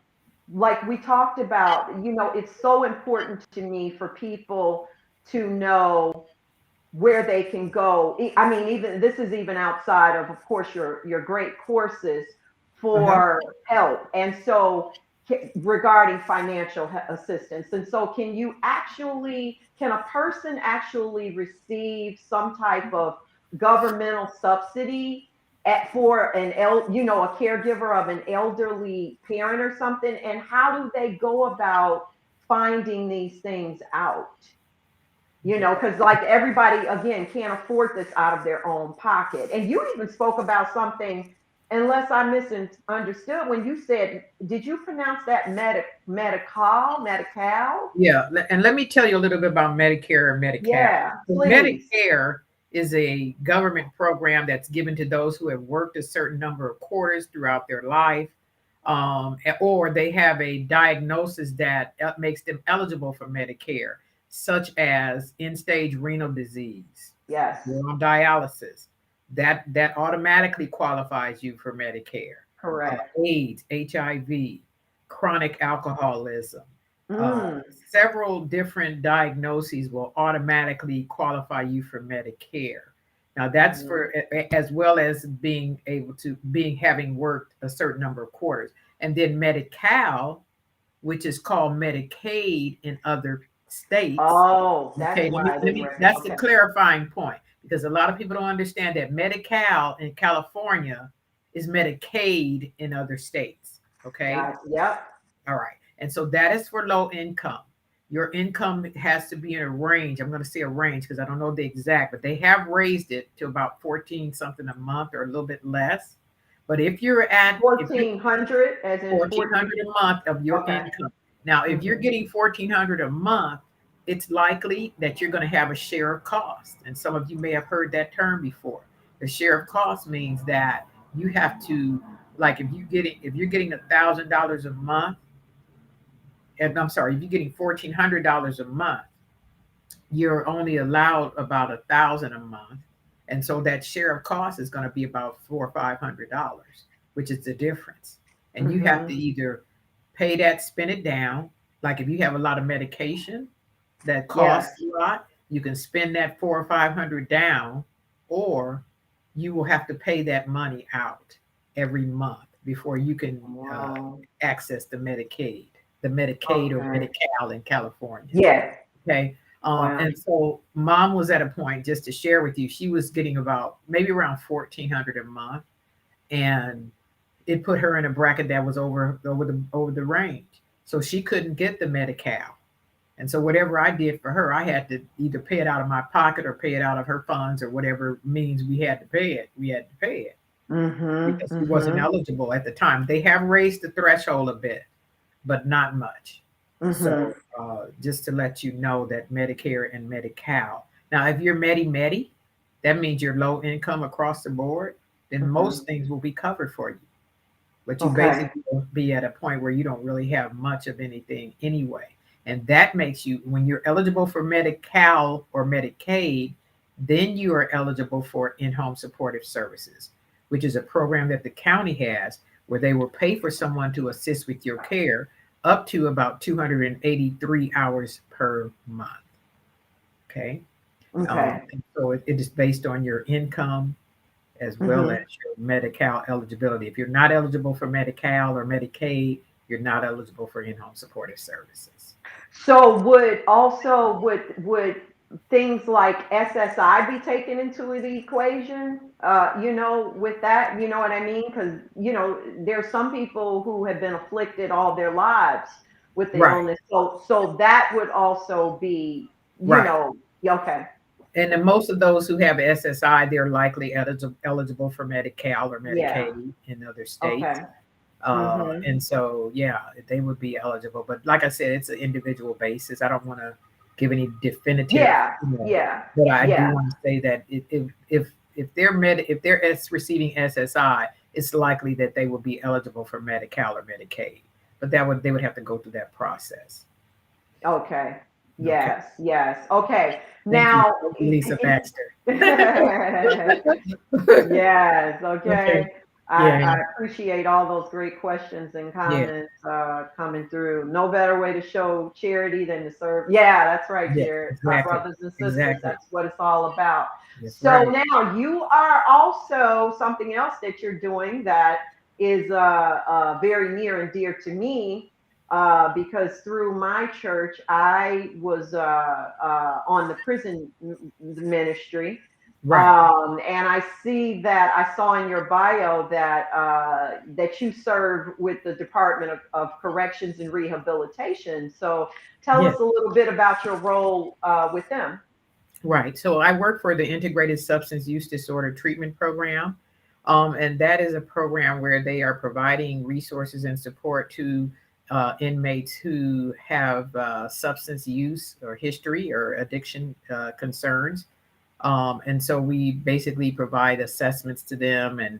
like we talked about, it's so important to me for people to know where they can go. I mean, even this is even outside of course, your great courses Uh-huh. for help. And so, regarding financial assistance, and so can a person actually receive some type of governmental subsidy for a caregiver of an elderly parent or something? And how do they go about finding these things out? Because like everybody again can't afford this out of their own pocket. And you even spoke about something, unless I misunderstood, when you said, did you pronounce that medical? Yeah, and let me tell you a little bit about Medicare and Medi-Cal. Yeah, So please. Medicare is a government program that's given to those who have worked a certain number of quarters throughout their life, or they have a diagnosis that makes them eligible for Medicare, such as end-stage renal disease. Yes, You're on dialysis. That automatically qualifies you for Medicare. correct. AIDS, HIV, chronic alcoholism, uh, Mm, several different diagnoses will automatically qualify you for Medicare. Now that's mhm. for as well as being able to being having worked a certain number of quarters, and then Medi-Cal, which is called Medicaid in other states. Oh, that's Okay, why they that's the okay. clarifying point because a lot of people don't understand that Medi-Cal in California is Medicaid in other states. Okay, Got it. Yep. all right. And so that is for low income. Your income has to be in a range. I'm going to say a range because I don't know the exact, but they have raised it to about 14 something a month or a little bit less. But if you're at, if you're 1,400 as in 14. 1,400 a month of your Okay. income. Now, if you're Mhm. getting 1,400 a month, it's likely that you're going to have a share of cost. And some of you may have heard that term before. The share of cost means that you have to, like, if you're getting $1,000 a month, and I'm sorry, if you're getting $1,400 a month, you're only allowed about 1,000 a month, and so that share of cost is going to be about $400 or $500, which is the difference. And you have to Mhm. either pay that, spin it down. Like if you have a lot of medication that Yes. costs a lot, you can spend that 400 or 500 down, or you will have to pay that money out every month before you can Wow. access the Medicaid or Okay. Medi-Cal in California. Yes. Okay. Wow. And so mom was at a point, just to share with you, she was getting about maybe around 1,400 a month, and it put her in a bracket that was over the range. So she couldn't get the Medi-Cal. And so whatever I did for her, I had to either pay it out of my pocket or pay it out of her funds, or whatever means we had to pay it. We had to pay it Mhm. because she wasn't Mhm. eligible at the time. They have raised the threshold a bit, but not much. Mhm. So just to let you know that Medicare and Medi-Cal. Now, if you're Medi-Medi, that means you're low income across the board, then most Mhm. things will be covered for you. But you Okay. basically will be at a point where you don't really have much of anything anyway. And that makes you, when you're eligible for Medi-Cal or Medicaid, then you are eligible for in-home supportive services, which is a program that the county has where they will pay for someone to assist with your care up to about 283 hours per month. Okay. Okay. And so it is based on your income as well as Mhm. your Medi-Cal eligibility. If you're not eligible for Medi-Cal or Medicaid, you're not eligible for in-home supportive services. So would things like SSI be taken into the equation? With that, you know what I mean? Because there's some people who have been afflicted all their lives with the Right, illness. So that would also be, right. okay. And then most of those who have SSI, they're likely eligible for Medi-Cal or Yeah. Medicaid in other states. Okay. Mm-hmm. And so, yeah, they would be eligible. But like I said, it's an individual basis. I don't want to give any definitive, Yeah. Yeah. but I do Yeah. want to say that if they're receiving SSI, it's likely that they will be eligible for Medi-Cal or Medicaid. But they would have to go through that process. Okay. Okay. Yes. Yes. Okay. Thank you, Now, Lisa Baxter. yes, Okay. okay. Yeah. I appreciate all those great questions and Yeah. comments coming through. No better way to show charity than to serve. Yeah, that's right, Yeah. Jared. Our Exactly. brothers and sisters, Exactly. that's what it's all about. That's So right. now you are also something else that you're doing that is very near and dear to me because through my church, I was on the prison ministry. Right. And I see that I saw in your bio that you serve with the Department of Corrections and Rehabilitation. So tell Yes. us a little bit about your role with them. Right. So I work for the Integrated Substance Use Disorder Treatment Program. And that is a program where they are providing resources and support to inmates who have substance use or history or addiction concerns. And so we basically provide assessments to them, and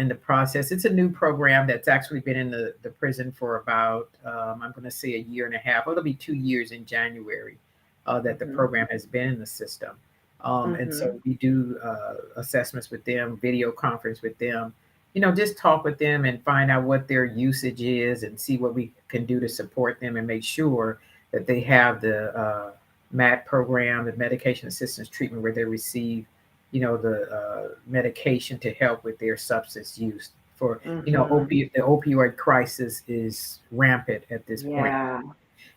in the process, it's a new program that's actually been in the prison for about, I'm going to say, a year and a half. It'll be 2 years in January that the Hmm. program has been in the system. And Hmm. so we do assessments with them, video conference with them, just talk with them and find out what their usage is and see what we can do to support them and make sure that they have the MAT program, the medication assistance treatment, where they receive, the medication to help with their substance use. For Hmm. the opioid crisis is rampant at this point, Yeah.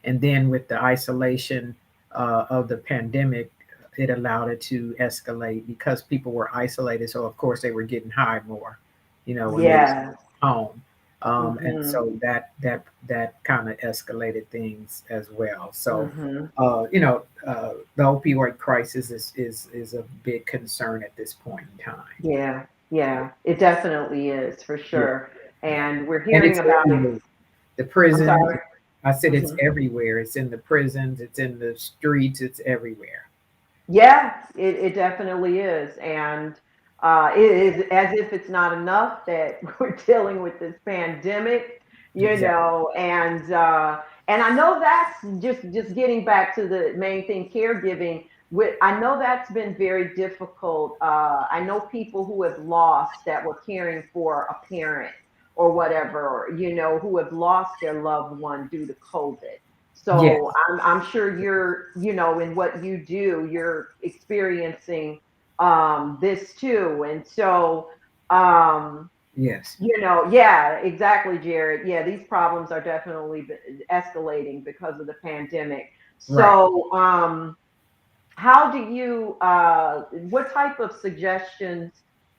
and then with the isolation of the pandemic, it allowed it to escalate because people were isolated. So of course they were getting high more, when they were Yeah. home. And Hmm. so that kind of escalated things as well. So Hmm. the opioid crisis is a big concern at this point in time. Yeah. Yeah, it definitely is for Yeah, sure. yeah. And we're And hearing it's about it. everywhere. The I'm prisons, sorry. I said it's Mhm. everywhere. It's in the prisons, it's in the streets, it's everywhere. Yeah, it definitely is. And it is as if it's not enough that we're dealing with this pandemic, Exactly. and I know that's just getting back to the main thing, caregiving. I know that's been very difficult. I know people who have lost that were caring for a parent or whatever, who have lost their loved one due to COVID. So Yes, I'm sure in what you do, you're experiencing this too. And so, um, yes. yeah, exactly, Jared. Yeah, these problems are definitely escalating because of the pandemic. Right. So, how do you what type of suggestions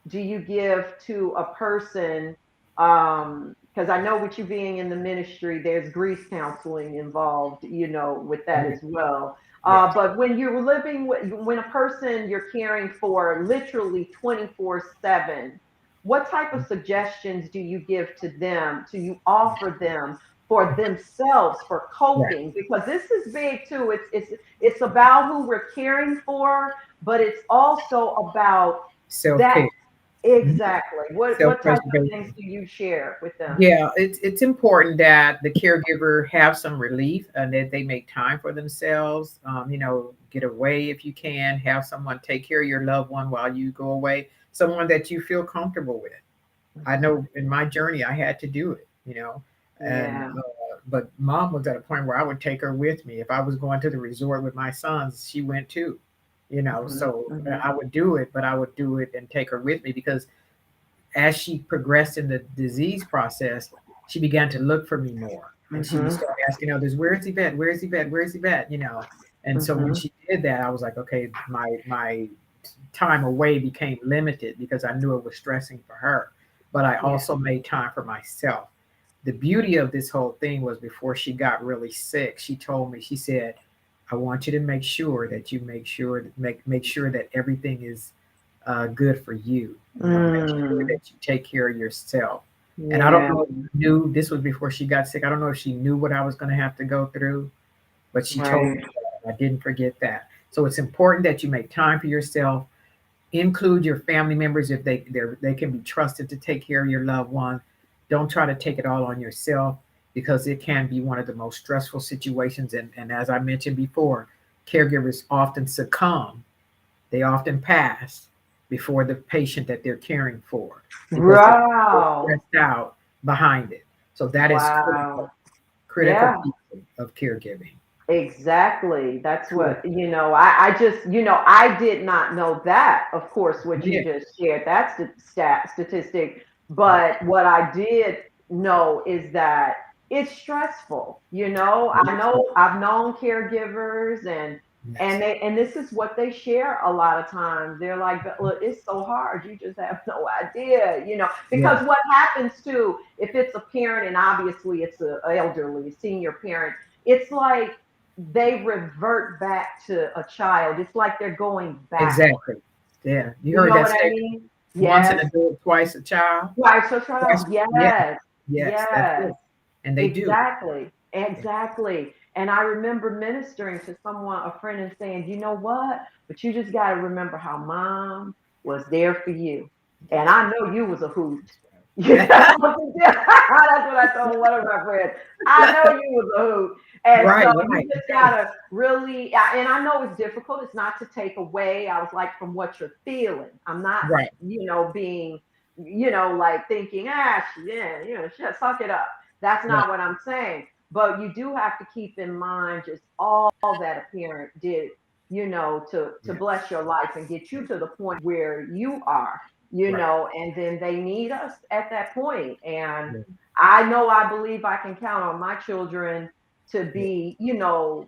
do you give to a person, because I know with you being in the ministry there's grief counseling involved, with that Yeah. as well. Yes. But when you're living with when a person you're caring for literally 24/7, what type of suggestions do you give to them, do you offer them for themselves, for Right. coping? Because this is big too. It's about who we're caring for, but it's also about that. Self-care. Mhm. Exactly. What type of things Self-preservation. do you share with them? Yeah, it's important that the caregiver have some relief and that they make time for themselves. Get away if you can. Have someone take care of your loved one while you go away. Someone that you feel comfortable with. I Mhm. know in my journey I had to do it. And Yeah. but mom was at a point where I would take her with me. If I was going to the resort with my sons, she went too. Mhm. So Mhm. I would do it, but I would do it and take her with me because as she progressed in the disease process, she began to look for me more. And she would Mhm. start asking others, "Where's Yvette? Where's Yvette? Where's Yvette?" And so when Mhm. she did that, I was like, okay, my time away became limited because I knew it was stressing for her. But I Yeah. also made time for myself. The beauty of this whole thing was before she got really sick, she told me, she said, I want you to make sure that you make sure that everything is good for you. Make sure Mm. that you take care of yourself. And I don't Yeah. know if she knew this was before she got sick. I don't know if she knew what I was going to have to go through, but she told Right. me that. I didn't forget that. So it's important that you make time for yourself. Include your family members if they can be trusted to take care of your loved one. Don't try to take it all on yourself because it can be one of the most stressful situations. And as I mentioned before, caregivers often succumb, they often pass before the patient that they're caring for because they're so Wow. stressed out behind it. So that is Wow. critical Yeah. piece of caregiving. Exactly. That's what, Critical. I just, I did not know that, of course, what you Yeah. just shared. That's the statistic. Yeah. But what I did know is that it's stressful. I Yes. know I've known caregivers, and Yes. this is what they share a lot of times. They're like, "But look, it's so hard. You just have no idea, Yes. because what happens too, if it's a parent and obviously it's a elderly senior parent, it's like they revert back to a child. It's like they're going backward. Exactly. Yeah. You You heard know that what I statement? mean? Once an Yes. adult, twice a child. Right. So Twice. child. Yeah. Yes. Yes. That's Yes. it. And they do. Exactly. Yeah. Exactly. And I remember ministering to someone, a friend, and saying, you know what? But you just got to remember how mom was there for you. And That's I right. know you was a hoot. That's That's what I told one of my friends. I know you was a hoot. And right. so you Right. just gotta really, and I know it's difficult. It's not to take away, I was like, from what you're feeling. I'm not, Right. being, like thinking, yeah, suck it up. That's Right. not what I'm saying. But you do have to keep in mind just all that a parent did, to Yeah. bless your life and get you to the point where you are, Right. and then they need us at that point. And Yeah. I believe I can count on my children to Yeah. be,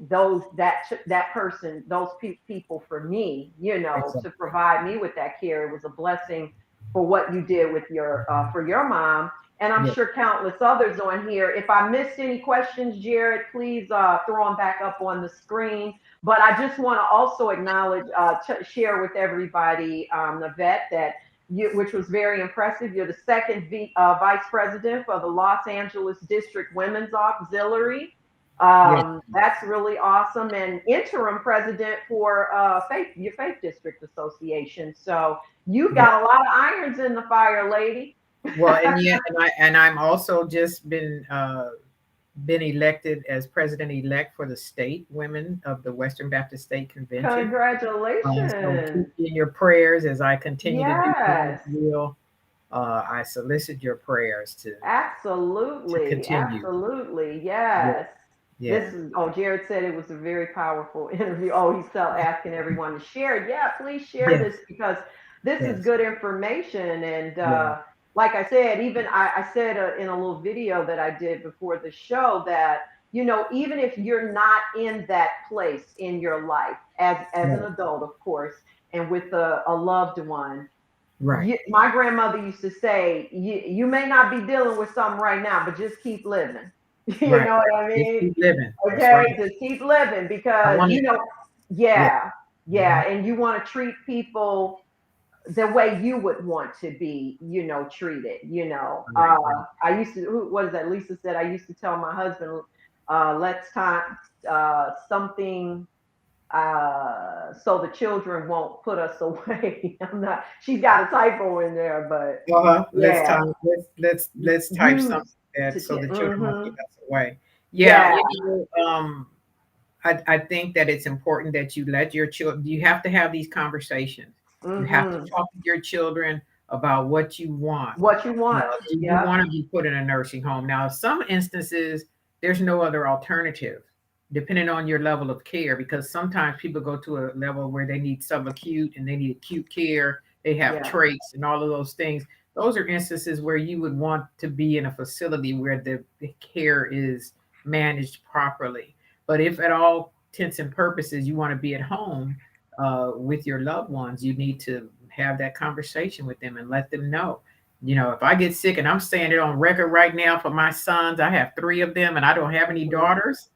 those that person, those people for me, to Exactly. provide me with that care. It was a blessing for what you did with your for your mom, and I'm Yeah. sure countless others on here. If I missed any questions, Jared, please throw them back up on the screen. But I just want to also acknowledge, share with everybody, Yvette, that which was very impressive. You're the second vice president for the Los Angeles District Women's Auxiliary. Yes. That's really awesome. And interim president for your Faith District Association. So you've Yes. got a lot of irons in the fire, lady. Well, and yet, I'm also just been elected as president-elect for the state women of the Western Baptist State Convention. So keep Congratulations. me in your prayers as I continue to do God's Yes. will. I solicit your prayers to Absolutely. continue. Absolutely. Yeah, Yes. yeah, Jared said it was a very powerful interview. Oh, he's still asking everyone to share it. Yeah, please share yes, this because this is yes, good information. And yeah, like I said, even I said in a little video that I did before the show that, even if you're not in that place in your life as an right, adult, of course, and with a loved one, right, my grandmother used to say, you may not be dealing with something right now, but just keep living. You right. know what I Just mean? keep living. That's Okay, right. just keep living I because, want to, yeah, yeah, mhm, yeah. And you want to treat people the way you would want to be, treated, right, right. I used to, what is that? Lisa said, I used to tell my husband, let's time, something, so the children won't put us away. She's got a typo in there, but Uh-huh. yeah, Let's type something use that to, so the children won't mm-hmm, get us away. Yeah, yeah, I think that it's important that you let your children, you have to have these conversations. You have to mm-hmm. talk to your children about what you want. What you want. Do you Yeah, want to be put in a nursing home? Now, some instances, there's no other alternative, depending on your level of care, because sometimes people go to a level where they need subacute and they need acute care. They have yeah, traits and all of those things. Those are instances where you would want to be in a facility where the care is managed properly. But if at all intents and purposes you want to be at home with your loved ones, you need to have that conversation with them and let them know. If I get sick, and I'm saying it on record right now for my sons, I have three of them and I don't have any daughters.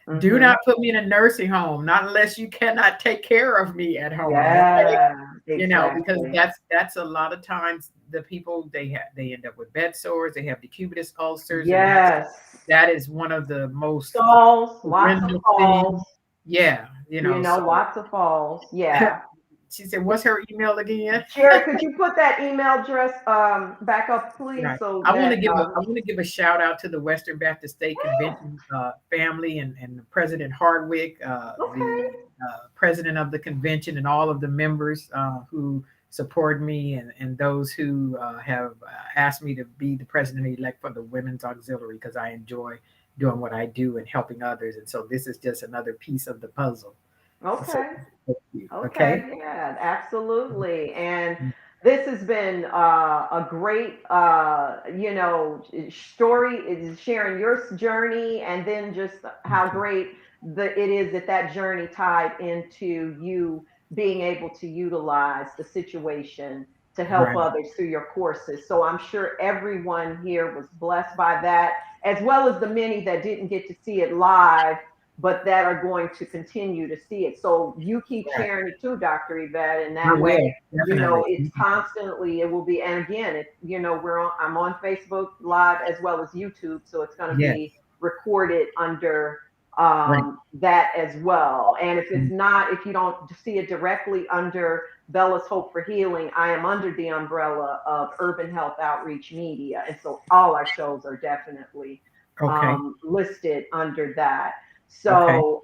Do mm-hmm. not put me in a nursing home, not unless you cannot take care of me at home. Okay. Yeah, Because exactly. that's a lot of times the people they end up with bed sores, they have decubitus ulcers, and Yes. that is one of the most Falls, lots of horrendous falls, things. Yeah, so lots of falls. Yeah. she said, "What's her email again?" Sherry, could you put that email address back up, please, Right. so I want to that give a shout out to the Western Baptist State Convention family and President Hardwick, the okay. president of the convention, and all of the members who support me and those who have asked me to be the president-elect for the Women's Auxiliary because I enjoy doing what I do and helping others. And so this is just another piece of the puzzle. So Okay. thank you. Okay, Okay. yeah, absolutely. And this has been a great, story is sharing your journey and then just how great it is that that journey tied into you being able to utilize the situation to help Right. others through your courses. So I'm sure everyone here was blessed by that, as well as the many that didn't get to see it live but that are going to continue to see it. So you keep Right. sharing it too, Dr. Yvette, and I that way, will definitely. it's constantly, it will be, and again, I'm on Facebook Live as well as YouTube, so it's going to Yes. be recorded under Right. that as well. And if it's not, if you don't see it directly under Bella's Hope for Healing, I am under the umbrella of Urban Health Outreach Media. And so all our shows are definitely Okay. listed under that. Okay. So,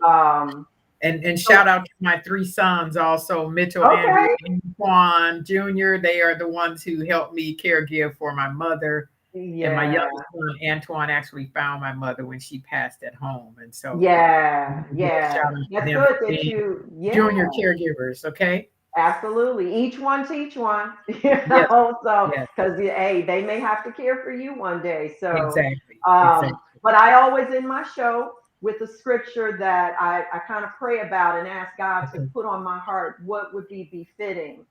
And so shout out to my three sons also, Mitchell, Andrew, okay, and Juan Jr. They are the ones who helped me caregive for my mother. And my yeah, youngest son, Antoine, actually found my mother when she passed at home. And so yeah, shout yeah. out to That's them good for that being you, yeah, junior caregivers. Okay. absolutely. Each one teach one, Yes. so Yes. because hey, they may have to care for you one day. So, Exactly. Exactly. but I always in my show with a scripture that I kind of pray about and ask God to Okay. put on my heart what would be befitting Yes.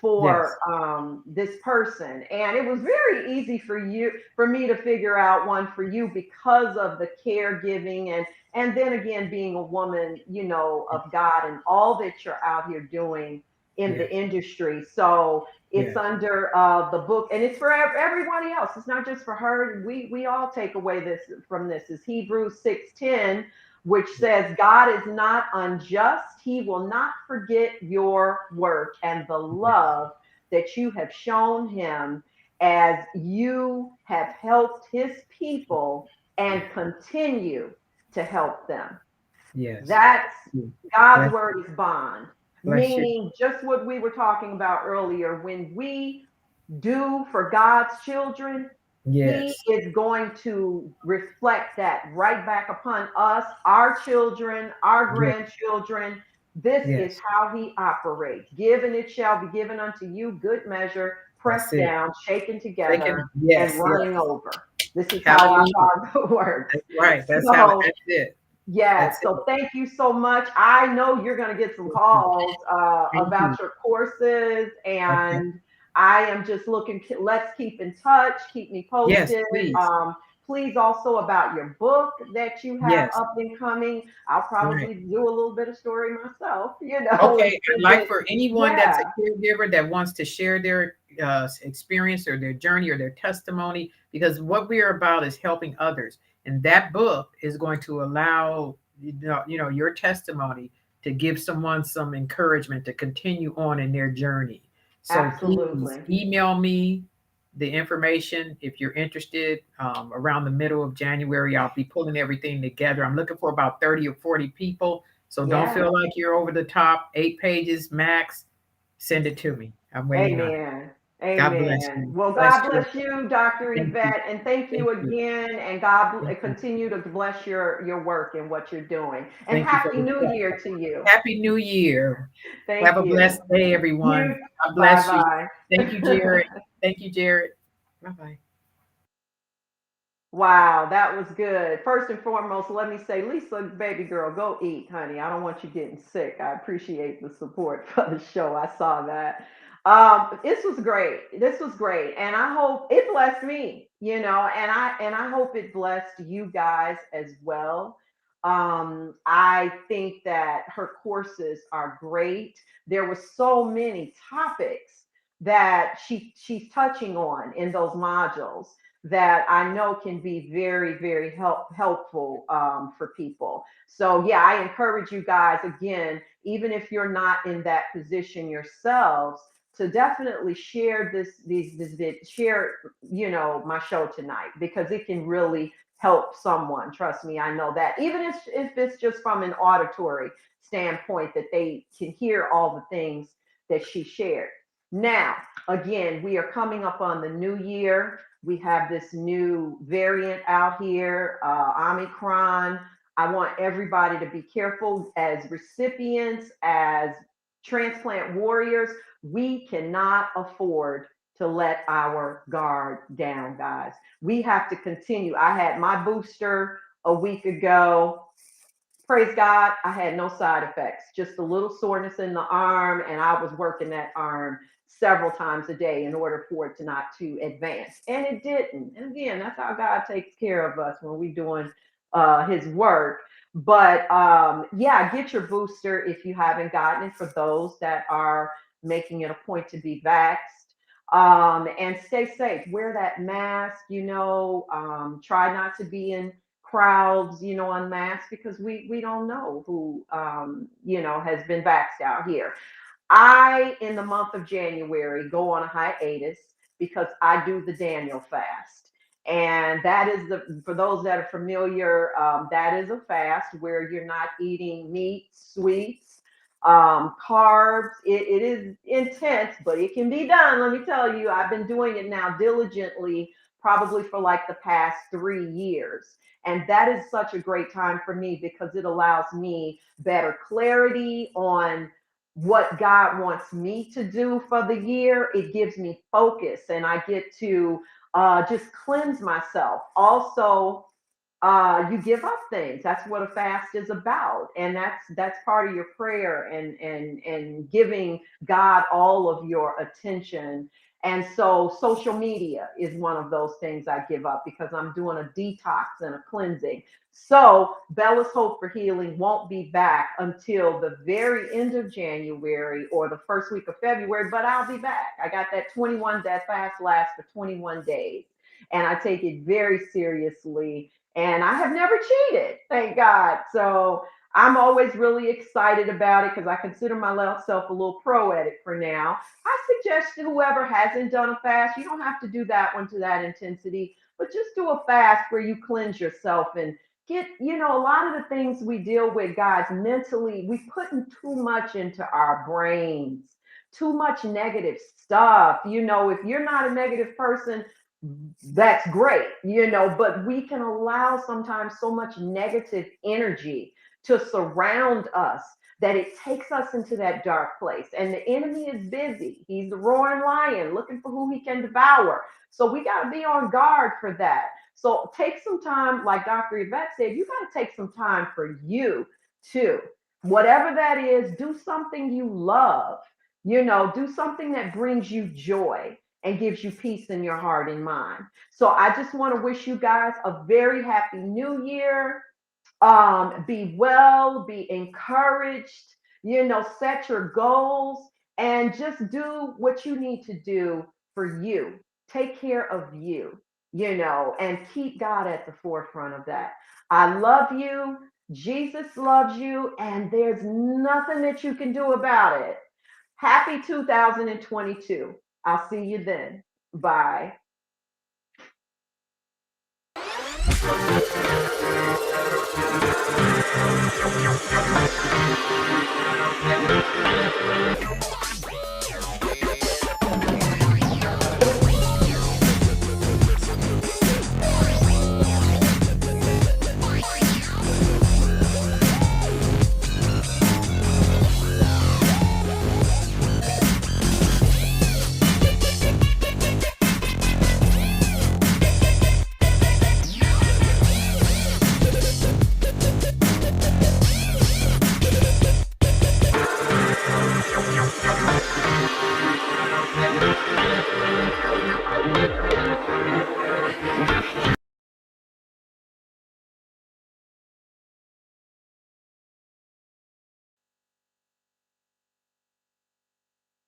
for this person. And it was very easy for me to figure out one for you because of the caregiving and then again being a woman, of God and all that you're out here doing in the Yes. industry. So it's Yes. under the book, and it's for everybody else. It's not just for her. We all take away this from this. Is Hebrews 6:10, which says, God is not unjust. He will not forget your work and the Yes. love that you have shown him as you have helped his people and continue to help them. Yes. That's Yes. God's Bless, word is bond, bless you. meaning just what we were talking about earlier. When we do for God's children, he Yes. is going to reflect that right back upon us, our children, our Yes. grandchildren. This is Yes. how he operates. Give and it shall be given unto you, good measure, That's pressed it. down, shaken together, Taken. and Yes. running Yes. over. This is how our Hallelujah. Father works. That's right. That's how. So, That's it. yes, That's so it. thank you so much. I know you're going to get some Thank you. calls Thank about you. your courses, Okay. and I am just looking. Let's keep in touch. Keep me Yes, posted. please. Please also about your book that you have Yes. up and coming. I'll Right. probably do a little bit of story myself, and Okay. I'd send like it. for anyone that's Yeah, a caregiver that wants to share their experience or their journey or their testimony, because what we are about is helping others, and that book is going to allow your testimony to give someone some encouragement to continue on in their journey. So please absolutely. email me the information if you're interested. Around the middle of January, I'll be pulling everything together. I'm looking for about 30 or 40 people. So don't Yeah. feel like you're over the top. 8 pages max. Send it to me. I'm waiting on it. Amen. God bless Amen. you. Well, Bless God you. bless you, Dr. Thank you. Yvette, and thank Thank you you. again. And God Thank you. continue to bless your work and what you're doing. And Thank you for Happy the New chat. Year to you. Happy New Year. Have Thank a blessed you. day, You. everyone. God Bye bless you. Thank you, bye. Jared. Thank you, Jared. Bye bye. Wow, that was good. First and foremost, let me say, Lisa, baby girl, go eat, honey. I don't want you getting sick. I appreciate the support for the show. I saw that. This was great. This was great, and I hope it blessed me. And I hope it blessed you guys as well. I think that her courses are great. There were so many topics that she's touching on in those modules that I know can be very, very helpful for people. So yeah, I encourage you guys again, even if you're not in that position yourselves, to definitely share share my show tonight, because it can really help someone. Trust me, I know that. Even if it's just from an auditory standpoint, that they can hear all the things that she shared. Now, again, we are coming up on the new year. We have this new variant out here, Omicron. I want everybody to be careful as recipients, as transplant warriors. We cannot afford to let our guard down, guys. We have to continue. I had my booster a week ago. Praise God, I had no side effects, just a little soreness in the arm, and I was working that arm several times a day in order for it to not to advance, and it didn't. And again, that's how God takes care of us when we're doing His work. But yeah, get your booster if you haven't gotten it. For those that are making it a point to be vaxxed, and stay safe. Wear that mask. Try not to be in crowds, unmasked, because we don't know who has been vaxxed out here. I, in the month of January, go on a hiatus because I do the Daniel fast. And that is for those that are familiar, that is a fast where you're not eating meat, sweets, carbs. It is intense, but it can be done. Let me tell you, I've been doing it now diligently, probably for like the past 3 years. And that is such a great time for me because it allows me better clarity on what God wants me to do for the year. It gives me focus, and I get to just cleanse myself. Also, you give up things. That's what a fast is about, and that's part of your prayer, and giving God all of your attention And so social media is one of those things I give up because I'm doing a detox and a cleansing. So Bella's Hope for Healing won't be back until the very end of January or the first week of February, but I'll be back. I got that fast lasts for 21 days. And I take it very seriously. And I have never cheated, thank God. So I'm always really excited about it because I consider myself a little pro at it for now. I suggest to whoever hasn't done a fast, you don't have to do that one to that intensity, but just do a fast where you cleanse yourself and get, a lot of the things we deal with, guys, mentally, we putting too much into our brains, too much negative stuff. If you're not a negative person, that's great, but we can allow sometimes so much negative energy to surround us that it takes us into that dark place. And the enemy is busy. He's the roaring lion looking for who he can devour. So we got to be on guard for that. So take some time, like Dr. Yvette said, you got to take some time for you too. Whatever that is, do something you love, do something that brings you joy and gives you peace in your heart and mind. So I just want to wish you guys a very happy new year. Be well, be encouraged, set your goals and just do what you need to do for you. Take care of you, and keep God at the forefront of that. I love you. Jesus loves you, and there's nothing that you can do about it. Happy 2022. I'll see you then. Bye.